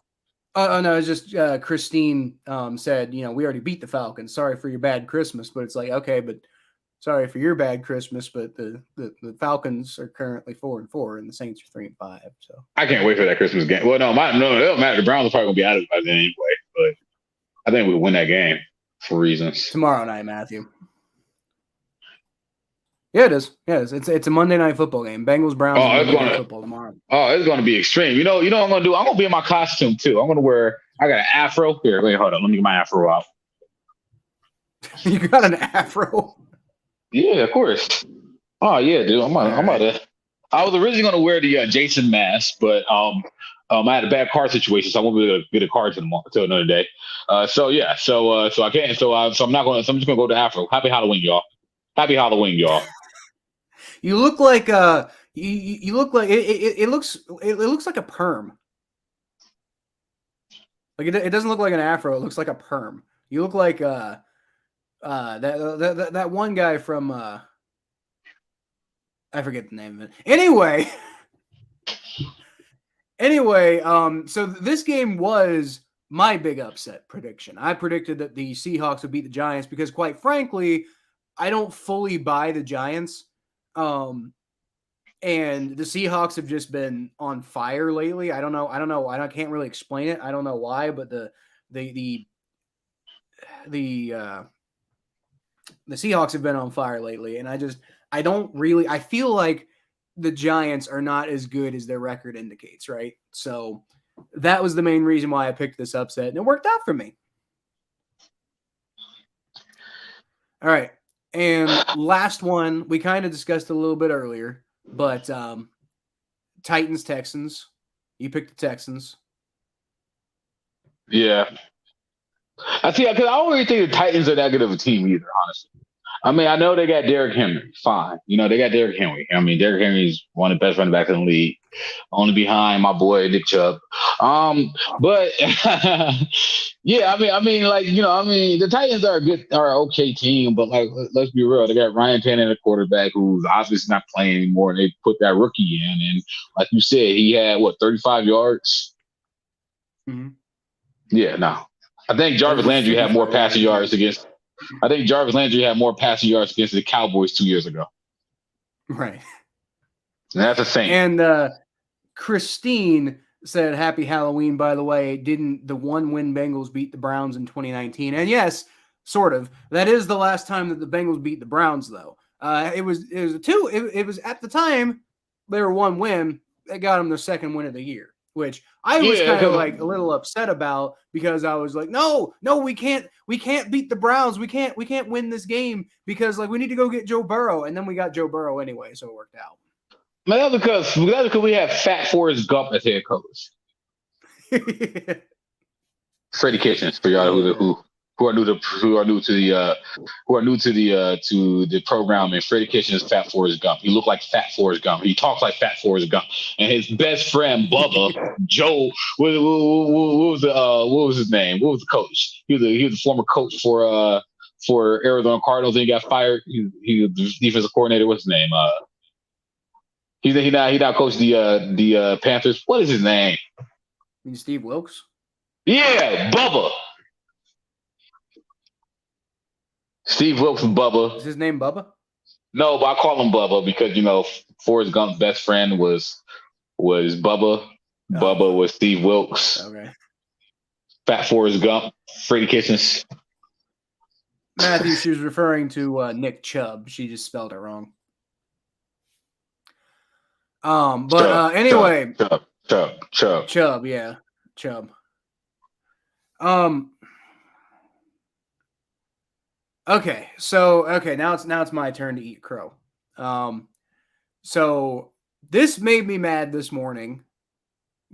No, it's just Christine said, we already beat the Falcons. Sorry for your bad Christmas, but it's like, okay, but sorry for your bad Christmas, but the Falcons are currently 4-4 and the Saints are 3-5. So I can't wait for that Christmas game. Well, no, it don't matter. The Browns are probably gonna be out of it by then anyway, but I think we'll win that game for reasons. Tomorrow night, Matthew. Yeah, it is. Yeah, it's a Monday night football game. Bengals Browns. Football tomorrow. Oh, it's going to be extreme. You know what I'm going to do? I'm going to be in my costume too. I'm going to wear. I got an afro here. Wait, hold on. Let me get my afro out. You got an afro? Yeah, of course. Oh yeah, dude. I'm about to. I was originally going to wear the Jason mask, but I had a bad car situation, so I won't be able to get a car till another day. So I can't. So I'm not going. So I'm just going to go to afro. Happy Halloween, y'all. Happy Halloween, y'all. You look like you look like it looks like a perm. Like it doesn't look like an afro. It looks like a perm. You look like that one guy from I forget the name of it. Anyway, so this game was my big upset prediction. I predicted that the Seahawks would beat the Giants because, quite frankly, I don't fully buy the Giants. And the Seahawks have just been on fire lately. I don't know. I can't really explain it. I don't know why, but the Seahawks have been on fire lately, and I feel like the Giants are not as good as their record indicates, right? So that was the main reason why I picked this upset, and it worked out for me. All right. And last one, we kind of discussed a little bit earlier, but Titans, Texans. You picked the Texans. Yeah. I see, because I don't really think the Titans are that good of a team either, honestly. I mean, I know they got Derrick Henry. Fine. They got Derrick Henry. I mean, Derrick Henry's one of the best running backs in the league, only behind my boy Nick Chubb. But yeah, the Titans are an okay team, but like, let's be real. They got Ryan Tannehill, a quarterback who's obviously not playing anymore, and they put that rookie in, and like you said, he had 35 yards. Mm-hmm. Yeah, no. I think Jarvis Landry had more passing yards against. I think Jarvis Landry had more passing yards against the Cowboys 2 years ago. Right. And that's a thing. And Christine said, "Happy Halloween." By the way, didn't the 1-win Bengals beat the Browns in 2019? And yes, sort of. That is the last time that the Bengals beat the Browns, though. It was at the time they were 1 win. They got them their 2nd win of the year, which I was kind of like a little upset about because I was like, no, we can't beat the Browns. We can't win this game because like we need to go get Joe Burrow, and then we got Joe Burrow anyway, so it worked out. Man, that's because we have Fat Forrest Gump as head coach. Freddie Kitchens, for y'all who are new to the program, and Freddie Kitchens is Fat Forrest Gump. He looked like Fat Forrest Gump. He talks like Fat Forrest Gump. And his best friend Bubba Joe, what was his name? What was the coach? He was the former coach for Arizona Cardinals, and he got fired. He was the defensive coordinator. What's his name? He now coached the Panthers. What is his name? Steve Wilkes. Yeah, Bubba. Steve Wilkes and Bubba. Is his name Bubba? No, but I call him Bubba because Forrest Gump's best friend was Bubba. Oh. Bubba was Steve Wilkes. Okay. Fat Forrest Gump, Freddie Kitchens. Matthew, she was referring to Nick Chubb. She just spelled it wrong. Anyway. Chubb, yeah. Chubb. Okay, now it's my turn to eat crow. So this made me mad this morning.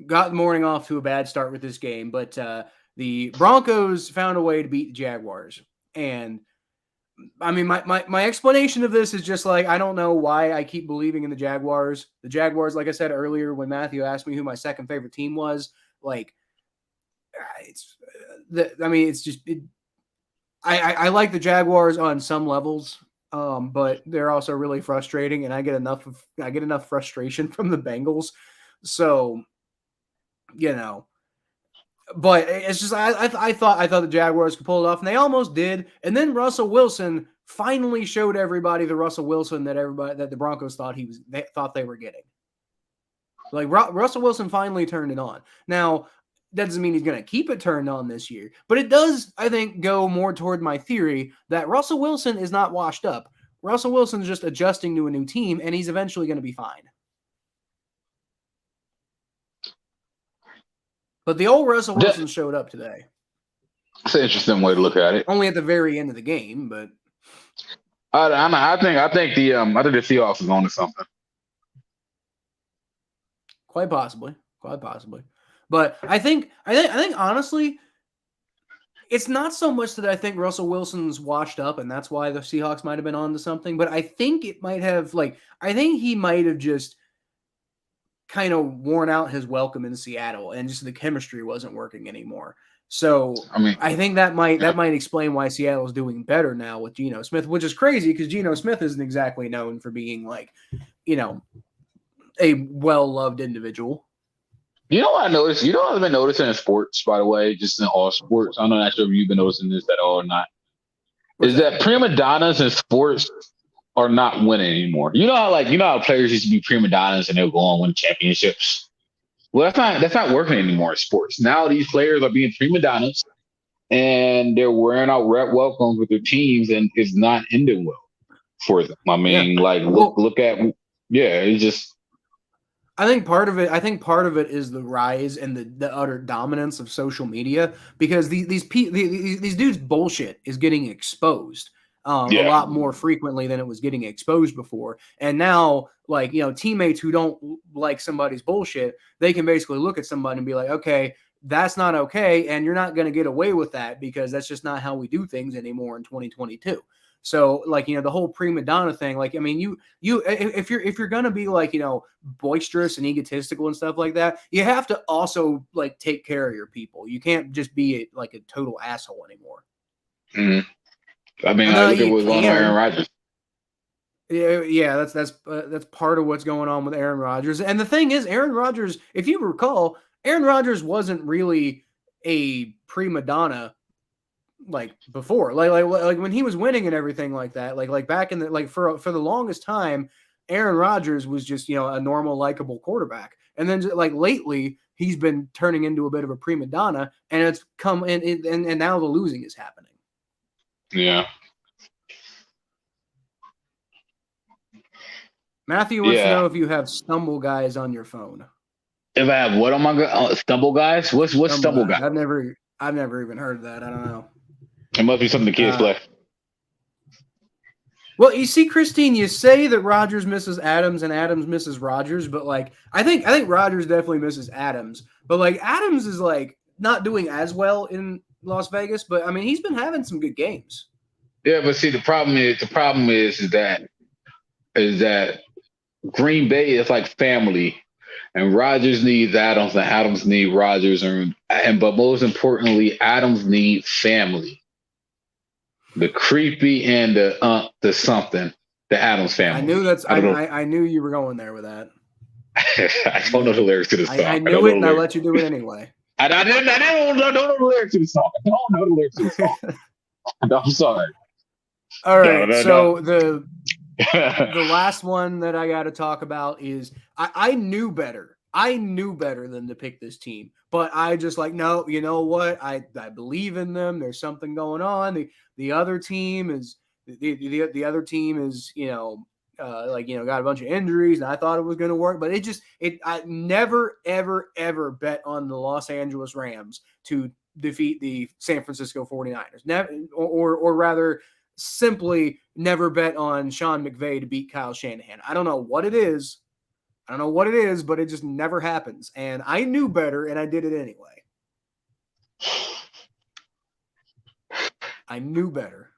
Got the morning off to a bad start with this game, but the Broncos found a way to beat the Jaguars. And I mean, my explanation of this is just like, I don't know why I keep believing in the Jaguars. The Jaguars, like I said earlier, when Matthew asked me who my second favorite team was, like, I like the Jaguars on some levels, but they're also really frustrating, and I get enough frustration from the Bengals. So, but it's just I thought the Jaguars could pull it off, and they almost did. And then Russell Wilson finally showed everybody the Russell Wilson that the Broncos thought they were getting. Like Russell Wilson finally turned it on. Now, that doesn't mean he's going to keep it turned on this year, but it does, I think, go more toward my theory that Russell Wilson is not washed up. Russell Wilson's just adjusting to a new team, and he's eventually going to be fine. But the old Russell Wilson showed up today. It's an interesting way to look at it. Only at the very end of the game, but I think the Seahawks is on to something. Quite possibly. But I think honestly, it's not so much that I think Russell Wilson's washed up and that's why the Seahawks might have been on to something, but I think it might have I think he might have just kind of worn out his welcome in Seattle, and just the chemistry wasn't working anymore. So I think that might explain why Seattle's doing better now with Geno Smith, which is crazy because Geno Smith isn't exactly known for being like, a well-loved individual. You know what I noticed? You know what I've been noticing in sports, by the way, just in all sports. I'm not sure if you've been noticing this at all or not. Is that prima donnas in sports are not winning anymore. You know how players used to be prima donnas and they'll go on win championships. Well, that's not working anymore in sports. Now these players are being prima donnas and they're wearing out rep welcomes with their teams, and it's not ending well for them. I mean, look at it's just. I think part of it is the rise and the utter dominance of social media, because these dudes' bullshit is getting exposed a lot more frequently than it was getting exposed before. And now, teammates who don't like somebody's bullshit, they can basically look at somebody and be like, okay, that's not okay, and you're not going to get away with that because that's just not how we do things anymore in 2022. So the whole prima donna thing, you if you're gonna be boisterous and egotistical and stuff like that, you have to also take care of your people. You can't just be a total asshole anymore. Mm-hmm. I mean, look at what's going on with Aaron Rodgers. Yeah, that's part of what's going on with Aaron Rodgers. And the thing is, Aaron Rodgers, if you recall, Aaron Rodgers wasn't really a prima donna before, like when he was winning and everything like that, like back in the for the longest time, Aaron Rodgers was just a normal likable quarterback, and then lately he's been turning into a bit of a prima donna, and it's come in and now the losing is happening. Yeah. Matthew wants to know if you have stumble guys on your phone. If I have what on my stumble guys? What's stumble guys? I've never even heard of that. I don't know. It must be something the kids play. Well, you see, Christine, you say that Rodgers misses Adams and Adams misses Rodgers, but I think Rodgers definitely misses Adams. But Adams is not doing as well in Las Vegas, but I mean he's been having some good games. Yeah, but see the problem is that Green Bay is like family, and Rodgers needs Adams and Adams need Rodgers, but most importantly, Adams needs family. The creepy and the something, the Adams family. I knew you were going there with that. I don't know the lyrics to the song. I knew it, and I let you do it anyway. I don't know the lyrics to the song. I don't know the lyrics to the song. I'm sorry. All right, the last one that I got to talk about is I knew better. I knew better than to pick this team, but I just no, you know what? I believe in them. There's something going on. The other team is the other team is got a bunch of injuries, and I thought it was going to work, but I never ever bet on the Los Angeles Rams to defeat the San Francisco 49ers. Never, or rather simply never bet on Sean McVay to beat Kyle Shanahan. I don't know what it is, but it just never happens. And I knew better, and I did it anyway. I knew better.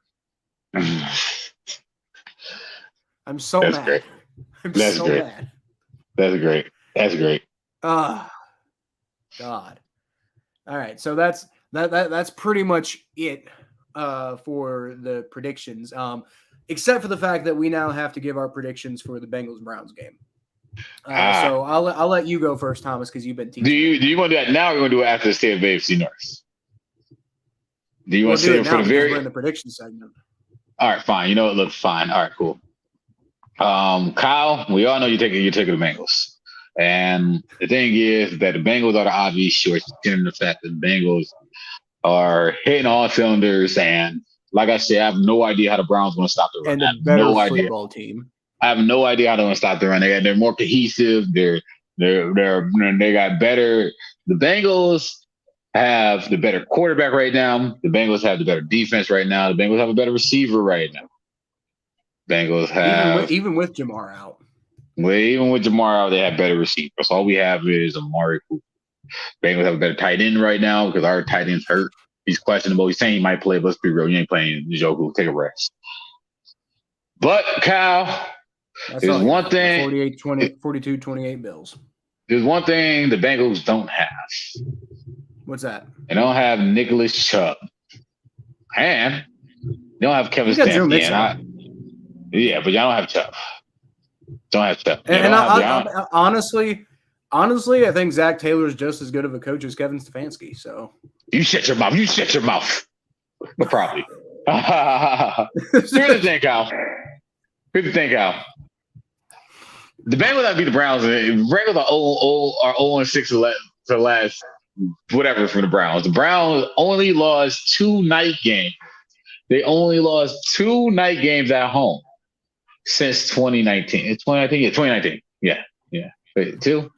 I'm so mad. Great. That's so mad. That's great. God. All right, so that's pretty much it for the predictions. Except for the fact that we now have to give our predictions for the Bengals-Browns game. So I'll let you go first, Thomas, because you've been teaching. Do you want to do that now, or going to do it after the State of AFC North? Do you want to say it for we're in the prediction segment? All right, fine. You know it looks fine. All right, cool. Kyle, we all know you're taking the Bengals, and the thing is that the Bengals are the obvious choice, considering the fact that the Bengals are hitting all cylinders, and like I said, I have no idea how the Browns want to stop the run. And a better football team. I have no idea how they're going to stop the run. They're more cohesive. They got better. The Bengals have the better quarterback right now. The Bengals have the better defense right now. The Bengals have a better receiver right now. Bengals have even with Jamar out. Well, even with Jamar out, they have better receivers. All we have is Amari Cooper. Bengals have a better tight end right now because our tight end's hurt. He's questionable. He's saying he might play, but let's be real. You ain't playing Njoku. Take a rest. But Kyle, there's one thing. 42-28 Bills. there's one thing the Bengals don't have. What's that? They don't have Nicholas Chubb. And they don't have Kevin Stefanski. Yeah, but y'all don't have Chubb. Don't have Chubb. Honestly, I think Zach Taylor is just as good of a coach as Kevin Stefanski. So you shut your mouth. You shut your mouth. But probably. Here's the thing, Kyle. The Bengals have beat the Browns. The Bengals are 0-6 to the last whatever from the Browns. The Browns only lost 2 night games. They only lost 2 night games at home since 2019. It's 2019? Yeah, 2019. Yeah. Wait, 2?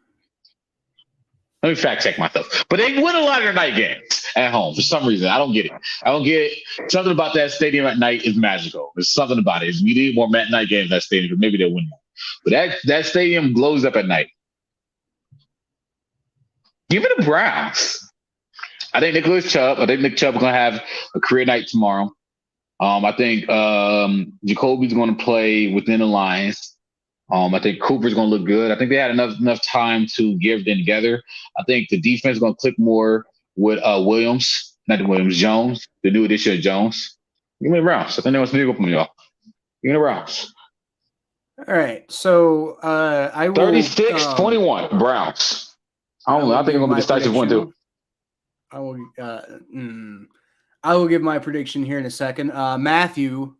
Let me fact check myself. But they win a lot of their night games at home for some reason. I don't get it. Something about that stadium at night is magical. There's something about it. We need more night games in that stadium, but maybe they'll win more. But that stadium glows up at night. Give it the Browns. I think Nick Chubb is going to have a career night tomorrow. I think Jacoby's going to play within the lines. I think Cooper's going to look good. I think they had enough time to get everything together. I think the defense is going to click more with Jones, the new addition of Jones. Give me the Browns. I think they want to be open, y'all. Give me the Browns. All right. So I will 36-21 Browns. I think it's going to be decisive one too. I will give my prediction here in a second. Matthew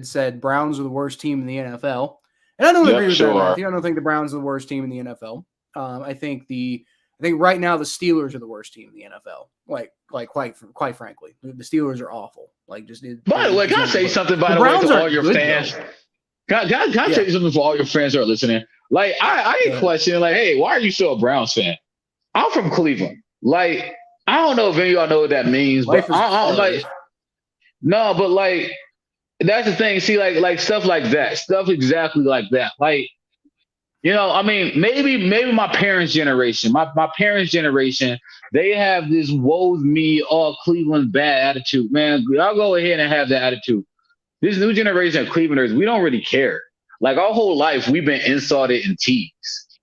said Browns are the worst team in the NFL. And I don't agree with that, Matthew. I don't think the Browns are the worst team in the NFL. I think right now the Steelers are the worst team in the NFL. Like quite frankly, the Steelers are awful. By the way, can I say something to all your fans? Can I say something for all your fans who are listening? Like I get questioned, like, hey, why are you still a Browns fan? I'm from Cleveland. Like, I don't know if any of y'all know what that means, but that's the thing. See, like stuff like that, stuff exactly like that. Like, I mean, maybe my parents' generation, my parents' generation, they have this woe's me, all Cleveland bad attitude. Man, y'all go ahead and have that attitude. This new generation of Clevelanders, we don't really care. Like, our whole life, we've been insulted and teased.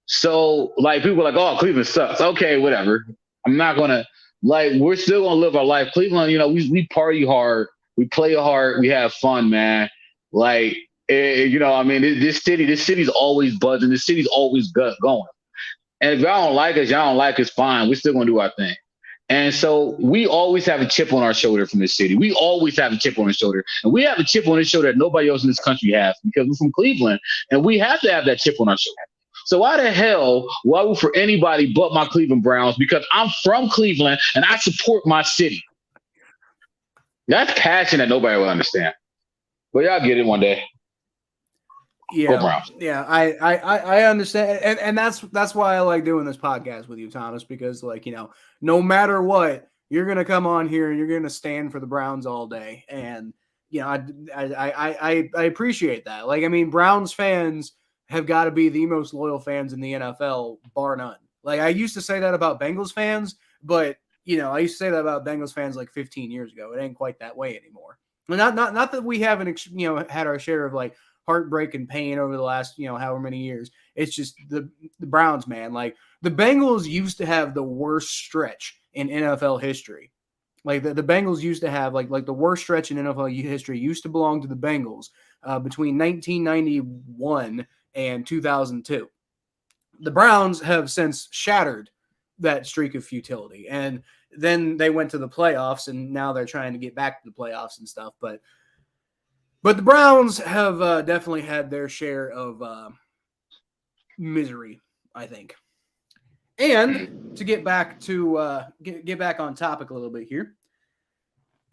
So, like, people are like, oh, Cleveland sucks. Okay, whatever. I'm not going to, we're still going to live our life. Cleveland, we party hard. We play hard. We have fun, man. Like, I mean, this city's always buzzing. This city's always going. And if y'all don't like us, fine. We're still going to do our thing. And so we always have a chip on our shoulder from this city. We always have a chip on our shoulder. And we have a chip on our shoulder that nobody else in this country has because we're from Cleveland. And we have to have that chip on our shoulder. So why the hell would for anybody but my Cleveland Browns? Because I'm from Cleveland and I support my city. That's passion that nobody will understand. But y'all get it one day. Yeah, I understand, and that's why I like doing this podcast with you, Thomas, because no matter what, you're gonna come on here and you're gonna stand for the Browns all day, and I appreciate that. Like, I mean, Browns fans have got to be the most loyal fans in the NFL, bar none. Like, I used to say that about Bengals fans, but I used to say that about Bengals fans like 15 years ago. It ain't quite that way anymore. Not that we haven't had our share of heartbreak and pain over the last however many years. It's just the Browns, man. Like, the Bengals used to have the worst stretch in NFL history. Like, the Bengals used to have like the worst stretch in NFL history used to belong to the Bengals between 1991 and 2002. The Browns have since shattered that streak of futility, and then they went to the playoffs, and now they're trying to get back to the playoffs and stuff. But the Browns have definitely had their share of misery, I think. And to get back to get back on topic a little bit here,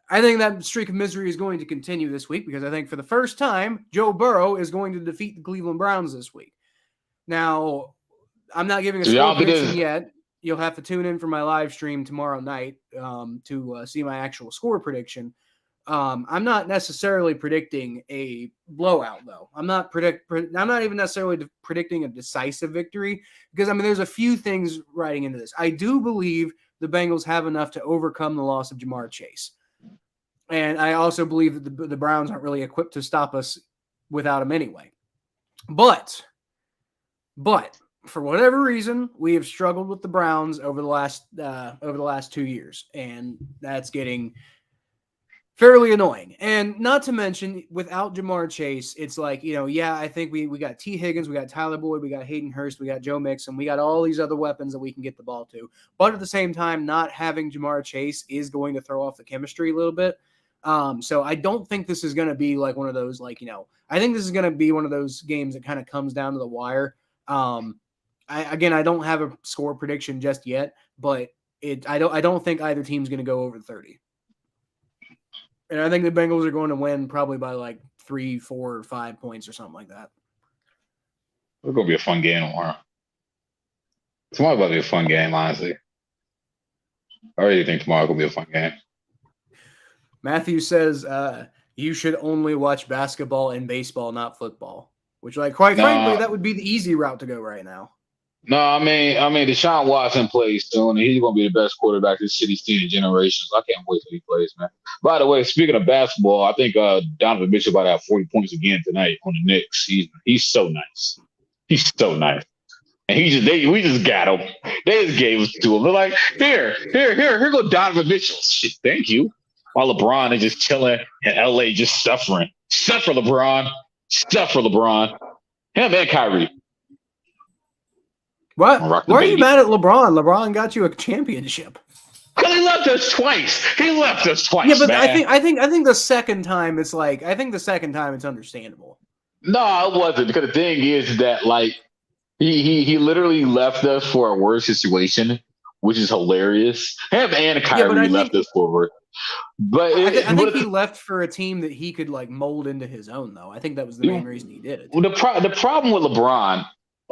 I think that streak of misery is going to continue this week because I think for the first time, Joe Burrow is going to defeat the Cleveland Browns this week. Now, I'm not giving a score prediction yet. You'll have to tune in for my live stream tomorrow night to see my actual score prediction. I'm not necessarily predicting a blowout, though. I'm not even necessarily predicting a decisive victory because, I mean, there's a few things writing into this. I do believe the Bengals have enough to overcome the loss of Jamar Chase. And I also believe that the Browns aren't really equipped to stop us without him anyway. But for whatever reason, we have struggled with the Browns over the last 2 years, and that's getting fairly annoying. And not to mention, without Jamar Chase, it's like, I think we got T. Higgins, we got Tyler Boyd, we got Hayden Hurst, we got Joe Mixon, we got all these other weapons that we can get the ball to. But at the same time, not having Jamar Chase is going to throw off the chemistry a little bit. So I don't think this is going to be like one of those, I think this is going to be one of those games that kind of comes down to the wire. I don't have a score prediction just yet, but I don't think either team's going to go over 30. And I think the Bengals are going to win probably by like 3, 4, or 5 points or something like that. It's going to be a fun game tomorrow. Tomorrow's about to be a fun game, honestly. I really think tomorrow's going to be a fun game. Matthew says you should only watch basketball and baseball, not football. Which, frankly, that would be the easy route to go right now. No, I mean, Deshaun Watson plays soon, and he's going to be the best quarterback this city's seen in generations. I can't wait till he plays, man. By the way, speaking of basketball, I think Donovan Mitchell about to have 40 points again tonight on the Knicks. He's so nice. He's so nice. And we just got him. They just gave us to him. They're like, here go Donovan Mitchell. Shit, thank you. While LeBron is just chilling in LA, just suffering. Suffer, LeBron. Him and Kyrie. What? Why are you mad at LeBron? LeBron got you a championship. Because he left us twice. Yeah, but man. I think the second time it's understandable. No, it wasn't. Because the thing is that he literally left us for a worse situation, which is hilarious. Him and Kyrie left us for worse. But I think he left for a team that he could mold into his own, though. I think that was the main reason he did it. Well, the problem with LeBron.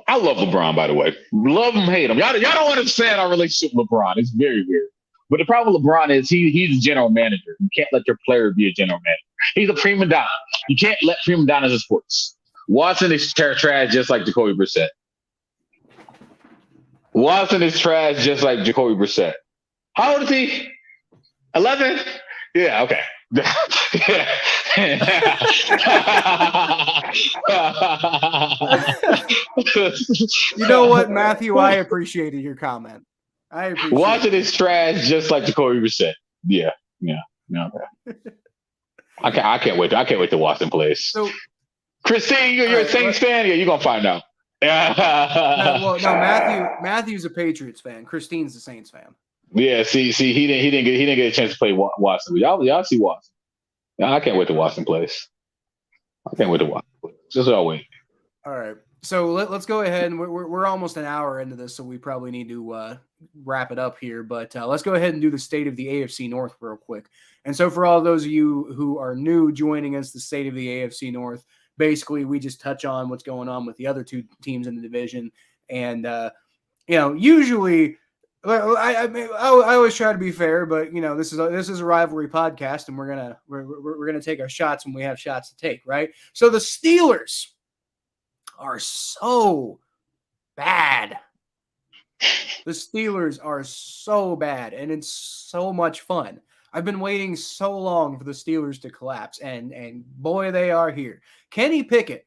I love LeBron, by the way. Love him, hate him. Y'all don't understand our relationship with LeBron. It's very weird. But the problem with LeBron is he's a general manager. You can't let your player be a general manager. He's a prima donna. You can't let prima donnas in sports. Watson is trash just like Jacoby Brissett. How old is he? 11? Yeah, okay. You know what, Matthew? I appreciated your comment. Watching is trash just like Jacoby Brissett. Yeah. Okay. I can't wait. I can't wait to watch them play. So, Christine, you're a Saints fan? Yeah, you're gonna find out. No, Matthew's a Patriots fan. Christine's a Saints fan. Yeah, see, he didn't get a chance to play Watson. Y'all see Watson. I can't wait to watch him plays. Just all wait. All right, so let's go ahead, and we're almost an hour into this, so we probably need to wrap it up here. But let's go ahead and do the state of the AFC North real quick. And so for all those of you who are new joining us, the state of the AFC North, basically we just touch on what's going on with the other two teams in the division, and usually. I always try to be fair, but this is a rivalry podcast, and we're gonna take our shots when we have shots to take, right? So the Steelers are so bad. The Steelers are so bad, and it's so much fun. I've been waiting so long for the Steelers to collapse, and boy, they are here. Kenny Pickett.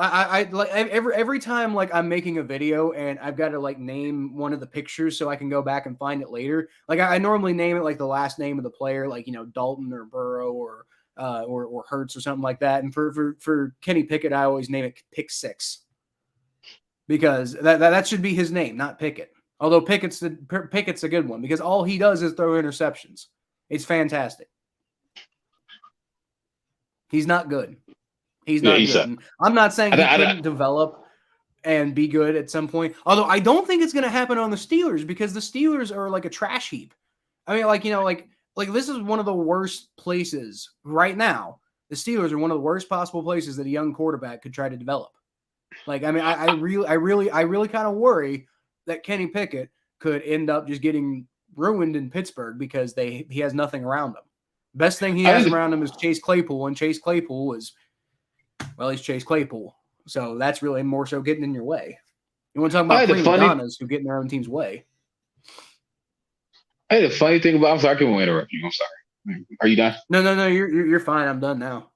I like every time I'm making a video and I've got to name one of the pictures so I can go back and find it later. I normally name it the last name of the player, Dalton or Burrow or Hurts or something like that. And for Kenny Pickett, I always name it Pick Six because that should be his name, not Pickett. Although Pickett's a good one because all he does is throw interceptions. It's fantastic. He's not good. He's not good. I'm not saying he couldn't develop and be good at some point. Although I don't think it's going to happen on the Steelers because the Steelers are like a trash heap. I mean, this is one of the worst places right now. The Steelers are one of the worst possible places that a young quarterback could try to develop. I really kind of worry that Kenny Pickett could end up just getting ruined in Pittsburgh because he has nothing around him. Best thing he has around him is Chase Claypool, and Chase Claypool is. Well, he's Chase Claypool, so that's really more so getting in your way. You want to talk about prima donnas who get in their own team's way? Hey, the funny thing about I'm sorry, I can't interrupt you. I'm sorry. Are you done? No. You're fine. I'm done now.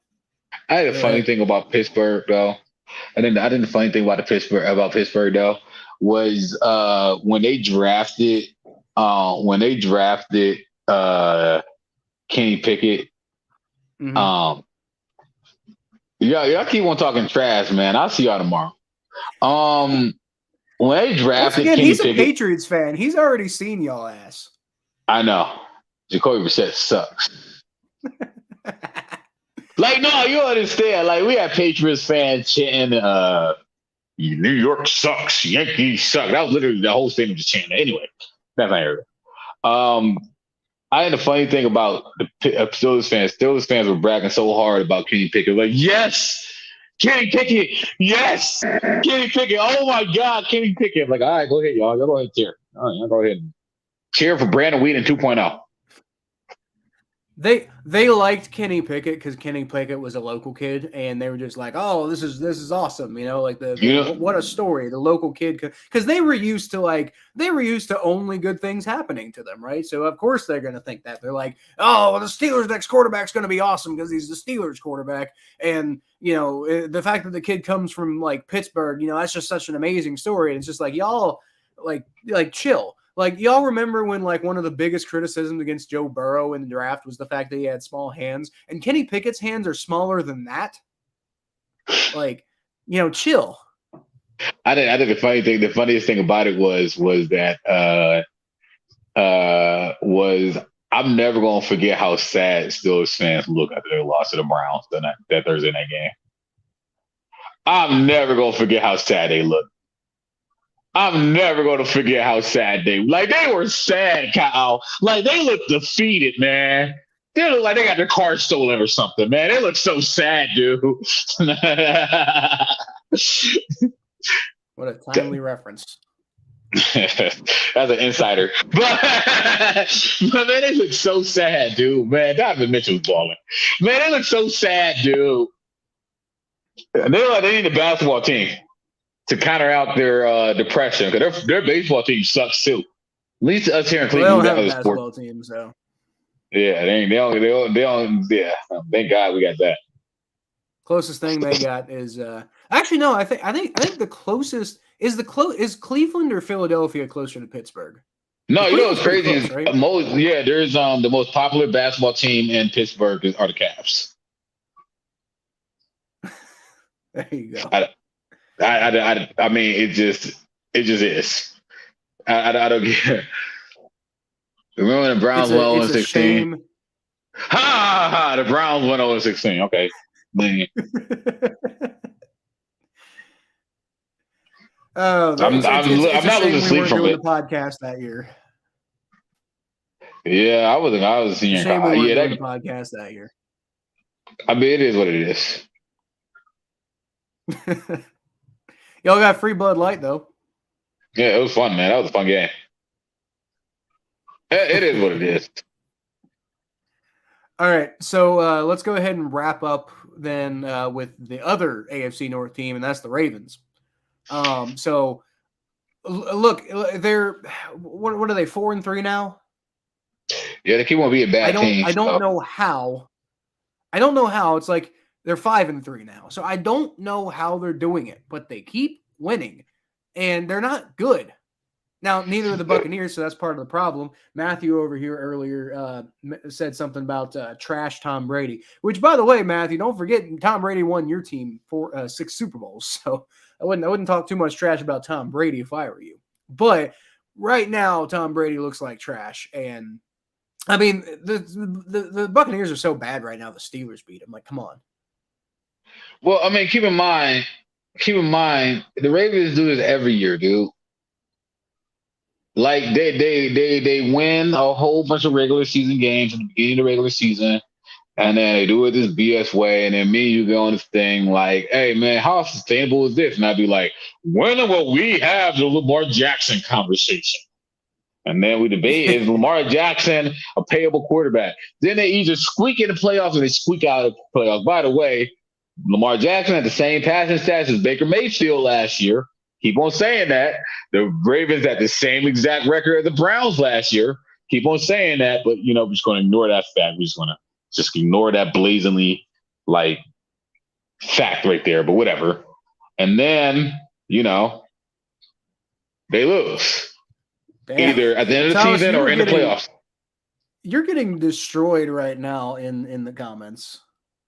I had a funny thing about Pittsburgh, though. And then I think the funny thing about Pittsburgh though was when they drafted Kenny Pickett. Mm-hmm. Y'all keep on talking trash, man. I'll see y'all tomorrow. When they drafted Kenny he's Pickett, a Patriots fan. He's already seen y'all ass. I know. Jacoby Brissett sucks. Like, no, you understand. Like, we have Patriots fans chanting, New York sucks, Yankees suck. That was literally the whole thing just chanting. Anyway, that's not heard. I think the funny thing about the Steelers fans were bragging so hard about Kenny Pickett. Like, yes, Kenny Pickett, yes, Kenny Pickett. Oh my God, Kenny Pickett. Like, all right, go ahead, y'all. Y'all go ahead and cheer. All right, y'all go ahead and cheer for Brandon Whedon 2.0. They liked Kenny Pickett because Kenny Pickett was a local kid, and they were just like, "Oh, this is awesome," like what a story, the local kid, because they were used to only good things happening to them, right? So of course they're going to think that they're like, "Oh, well, the Steelers' next quarterback's going to be awesome because he's the Steelers quarterback," and the fact that the kid comes from like Pittsburgh, that's just such an amazing story, and it's just like y'all like chill. Like, y'all remember when, like, one of the biggest criticisms against Joe Burrow in the draft was the fact that he had small hands? And Kenny Pickett's hands are smaller than that. Like, chill. I think the funniest thing about it was that I'm never going to forget how sad Steelers fans look after they lost to the Browns that Thursday night game. I'm never going to forget how sad they look. I'm never going to forget how sad they were sad, Kyle. Like, they look defeated, man. They look like they got their car stolen or something, man. They look so sad, dude. What a timely reference. That's an insider. But man, they look so sad, dude. Man, Donovan Mitchell's balling. Man, they look so sad, dude. And they need a basketball team to counter out their depression, because their baseball team sucks too. At least us here in Cleveland, we don't have a basketball team, so yeah, they don't. Yeah, thank God we got that. Closest thing they got is actually no. I think the closest is Cleveland or Philadelphia closer to Pittsburgh. No, what's crazy is right? There's the most popular basketball team in Pittsburgh are the Cavs. There you go. I mean, it just is. I don't get. Remember when the Browns won 0-16? Ha! The Browns won 0-16. Okay. I'm not losing sleep from it. The podcast that year. Yeah, I was a senior. The podcast that year. I mean, it is what it is. Y'all got free Bud Light though. Yeah, it was fun, man. That was a fun game. It is what it is. All right, so let's go ahead and wrap up then with the other AFC North team, and that's the Ravens. So look, they're what are they, 4-3 now? Yeah, they keep on being bad teams. I don't know how. It's like they're 5-3 now. So I don't know how they're doing it, but they keep winning, and they're not good. Now, neither are the Buccaneers, so that's part of the problem. Matthew over here earlier said something about trash Tom Brady, which, by the way, Matthew, don't forget, Tom Brady won your team for 6 Super Bowls. So I wouldn't talk too much trash about Tom Brady if I were you. But right now, Tom Brady looks like trash. And, I mean, the Buccaneers are so bad right now, the Steelers beat them. Like, come on. Well, I mean, keep in mind, the Ravens do this every year, dude. Like they win a whole bunch of regular season games at the beginning of the regular season, and then they do it this BS way, and then me and you go on this thing like, hey man, how sustainable is this? And I'd be like, when will we have the Lamar Jackson conversation? And then we debate, is Lamar Jackson a payable quarterback? Then they either squeak in the playoffs or they squeak out of the playoffs. By the way, Lamar Jackson had the same passing stats as Baker Mayfield last year. Keep on saying that. The Ravens had the same exact record as the Browns last year. Keep on saying that, but we're just going to ignore that fact. We're just going to ignore that blazingly fact right there. But whatever. and then they lose either at the end of the season or in the playoffs. You're getting destroyed right now in the comments.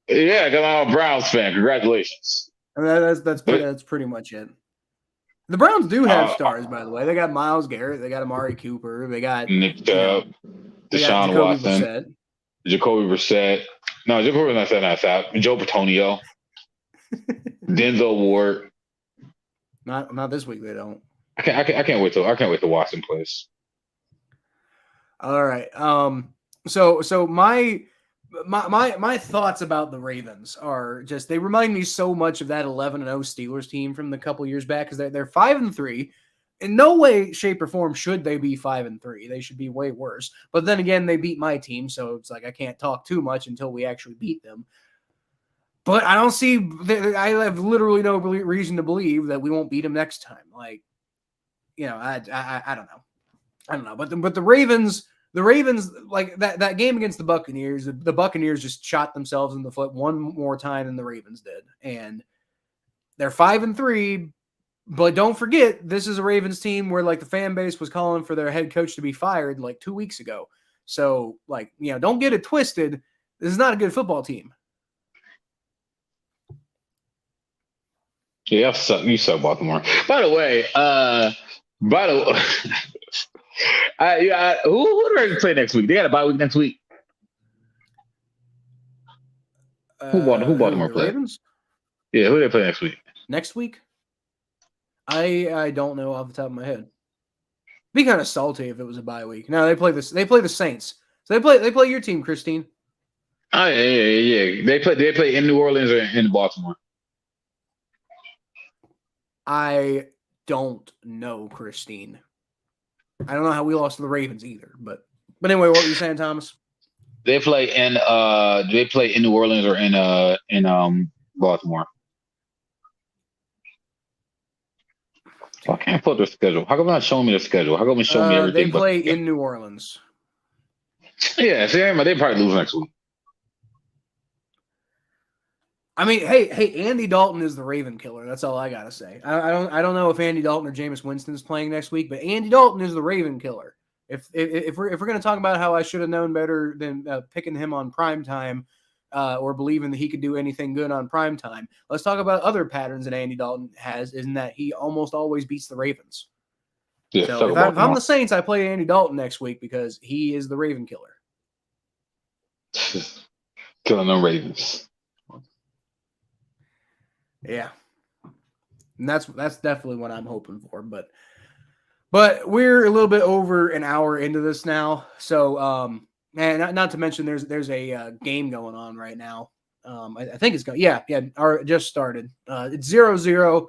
Yeah, because I'm a Browns fan. Congratulations. I mean, that's pretty much it. The Browns do have stars, by the way. They got Myles Garrett. They got Amari Cooper. They got Nick Chubb, Deshaun Watson, Jacoby Brissett. No, Jacoby was not that. Joe Patonio, Denzel Ward. Not this week. They don't. I can't wait till Watson plays. All right. So my thoughts about the Ravens are just they remind me so much of that 11-0 Steelers team from the couple years back because they're 5-3. In no way, shape, or form should they be 5-3. They should be way worse. But then again, they beat my team, so it's like I can't talk too much until we actually beat them. But I don't see. I have literally no reason to believe that we won't beat them next time. Like, I don't know. I don't know. But the Ravens. The Ravens, like that game against the Buccaneers, the Buccaneers just shot themselves in the foot one more time than the Ravens did. And they're 5-3, but don't forget, this is a Ravens team where like the fan base was calling for their head coach to be fired like 2 weeks ago. So like, don't get it twisted. This is not a good football team. Yeah, you suck, Baltimore. By the way, who do they play next week? They got a bye week next week. Who Baltimore play? Ravens? Yeah, who do they play next week? Next week? I don't know off the top of my head. Be kind of salty if it was a bye week. No, they play the Saints. So they play your team, Christine. Oh yeah. They play in New Orleans or in Baltimore. I don't know, Christine. I don't know how we lost to the Ravens either, but anyway, what were you saying, Thomas? They play in New Orleans or in Baltimore. So I can't put their schedule. How come not showing me the schedule? How come it's showing me everything? They play in New Orleans. Yeah, see, they probably lose next week. I mean, hey, Andy Dalton is the Raven killer. That's all I gotta say. I don't know if Andy Dalton or Jameis Winston is playing next week, but Andy Dalton is the Raven killer. If we're gonna talk about how I should have known better than picking him on primetime or believing that he could do anything good on primetime, let's talk about other patterns that Andy Dalton has. In that he almost always beats the Ravens. Yeah, so if I'm the Saints, I play Andy Dalton next week because he is the Raven killer. Killing the Ravens. Yeah, and that's definitely what I'm hoping for. But we're a little bit over an hour into this now, so and not to mention there's a game going on right now. I think it's going. Yeah, just started. It's 0-0.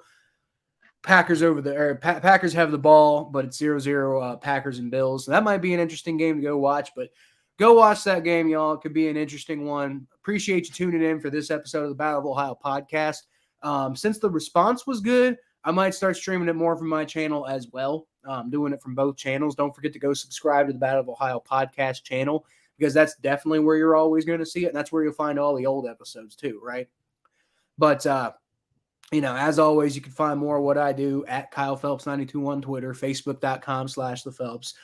Packers over there. Packers have the ball, but it's 0-0. Packers and Bills. So that might be an interesting game to go watch. But go watch that game, y'all. It could be an interesting one. Appreciate you tuning in for this episode of the Battle of Ohio podcast. Since the response was good, I might start streaming it more from my channel as well. Doing it from both channels. Don't forget to go subscribe to the Battle of Ohio podcast channel because that's definitely where you're always going to see it. And that's where you'll find all the old episodes too, right? But, as always, you can find more of what I do at Kyle Phelps 92 on Twitter, facebook.com/the Phelps.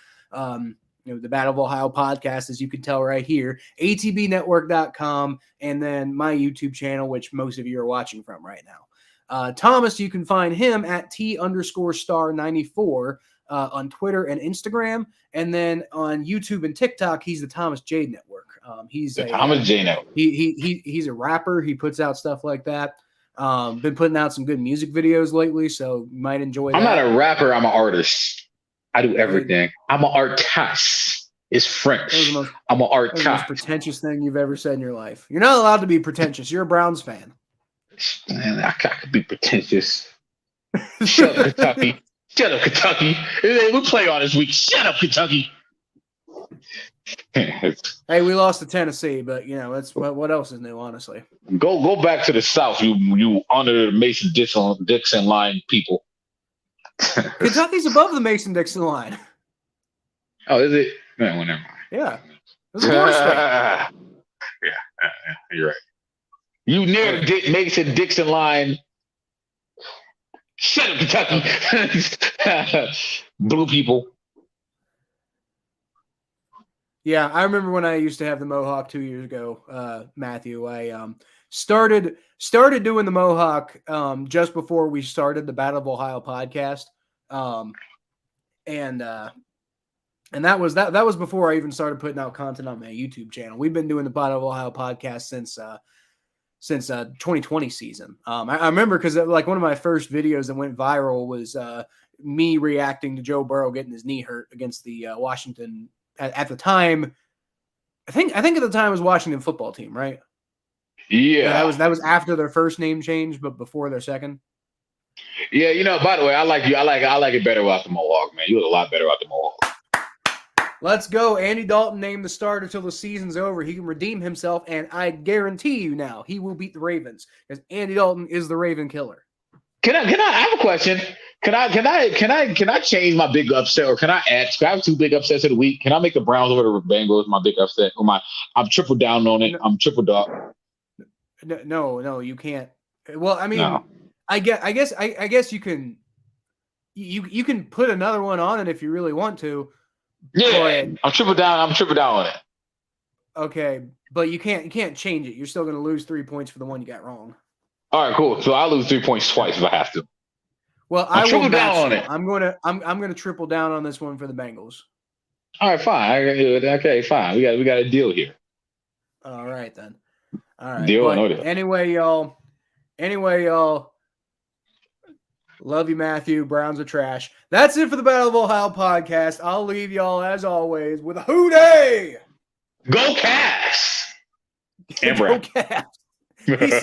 The Battle of Ohio podcast, as you can tell right here, atbnetwork.com, and then my YouTube channel, which most of you are watching from right now. Thomas, you can find him at T_star94 on Twitter and Instagram. And then on YouTube and TikTok, he's the Thomas J Network. He's the Thomas J Network. He's a rapper. He puts out stuff like that. Been putting out some good music videos lately, so you might enjoy that. I'm not a rapper. I'm an artist. I do everything. I'm an artist. It's French. I'm an artist. That's the most pretentious thing you've ever said in your life. You're not allowed to be pretentious. You're a Browns fan. Man, I could be pretentious. Shut up, Kentucky. Shut up, Kentucky. We play on this week. Shut up, Kentucky. Hey, we lost to Tennessee, but that's what else is new, honestly. Go back to the South, you under the Mason-Dixon line people. Kentucky's above the Mason-Dixon line. Oh, is it? No, never mind. Yeah. Yeah, you're right. You near the Mason-Dixon line Shut up, Kentucky. Blue people. Yeah, I remember when I used to have the mohawk 2 years ago, Matthew. I started doing the mohawk just before we started the Battle of Ohio podcast, and that was before I even started putting out content on my YouTube channel. We've been doing the Battle of Ohio podcast since 2020 season. I remember because like one of my first videos that went viral was me reacting to Joe Burrow getting his knee hurt against the Washington. At the time, I think at the time it was Washington football team, right? Yeah, that was after their first name change, but before their second. Yeah, you know. By the way, I like you. I like it better without the mohawk, man. You look a lot better without the mohawk. Let's go. Andy Dalton named the starter till the season's over. He can redeem himself, and I guarantee you now he will beat the Ravens because Andy Dalton is the Raven killer. Can I have a question? Can I change my big upset, or can I add? Can I have 2 big upsets of the week? Can I make the Browns over the Bengals my big upset? Or I'm triple down on it. No, I'm triple dog. No, you can't. Well, I mean, no. I guess you can. You can put another one on it if you really want to. Yeah, I'm triple down. I'm triple down on it. Okay, but you can't change it. You're still going to lose 3 points for the one you got wrong. All right, cool. So I'll lose 3 points twice if I have to. Well, I will down on it. I'm gonna triple down on this one for the Bengals. All right, fine. Okay, fine. We got a deal here. All right then. All right. Deal or no deal. Anyway, y'all. Love you, Matthew. Browns are trash. That's it for the Battle of Ohio podcast. I'll leave y'all as always with a hooday. Go Cavs! Go Cavs.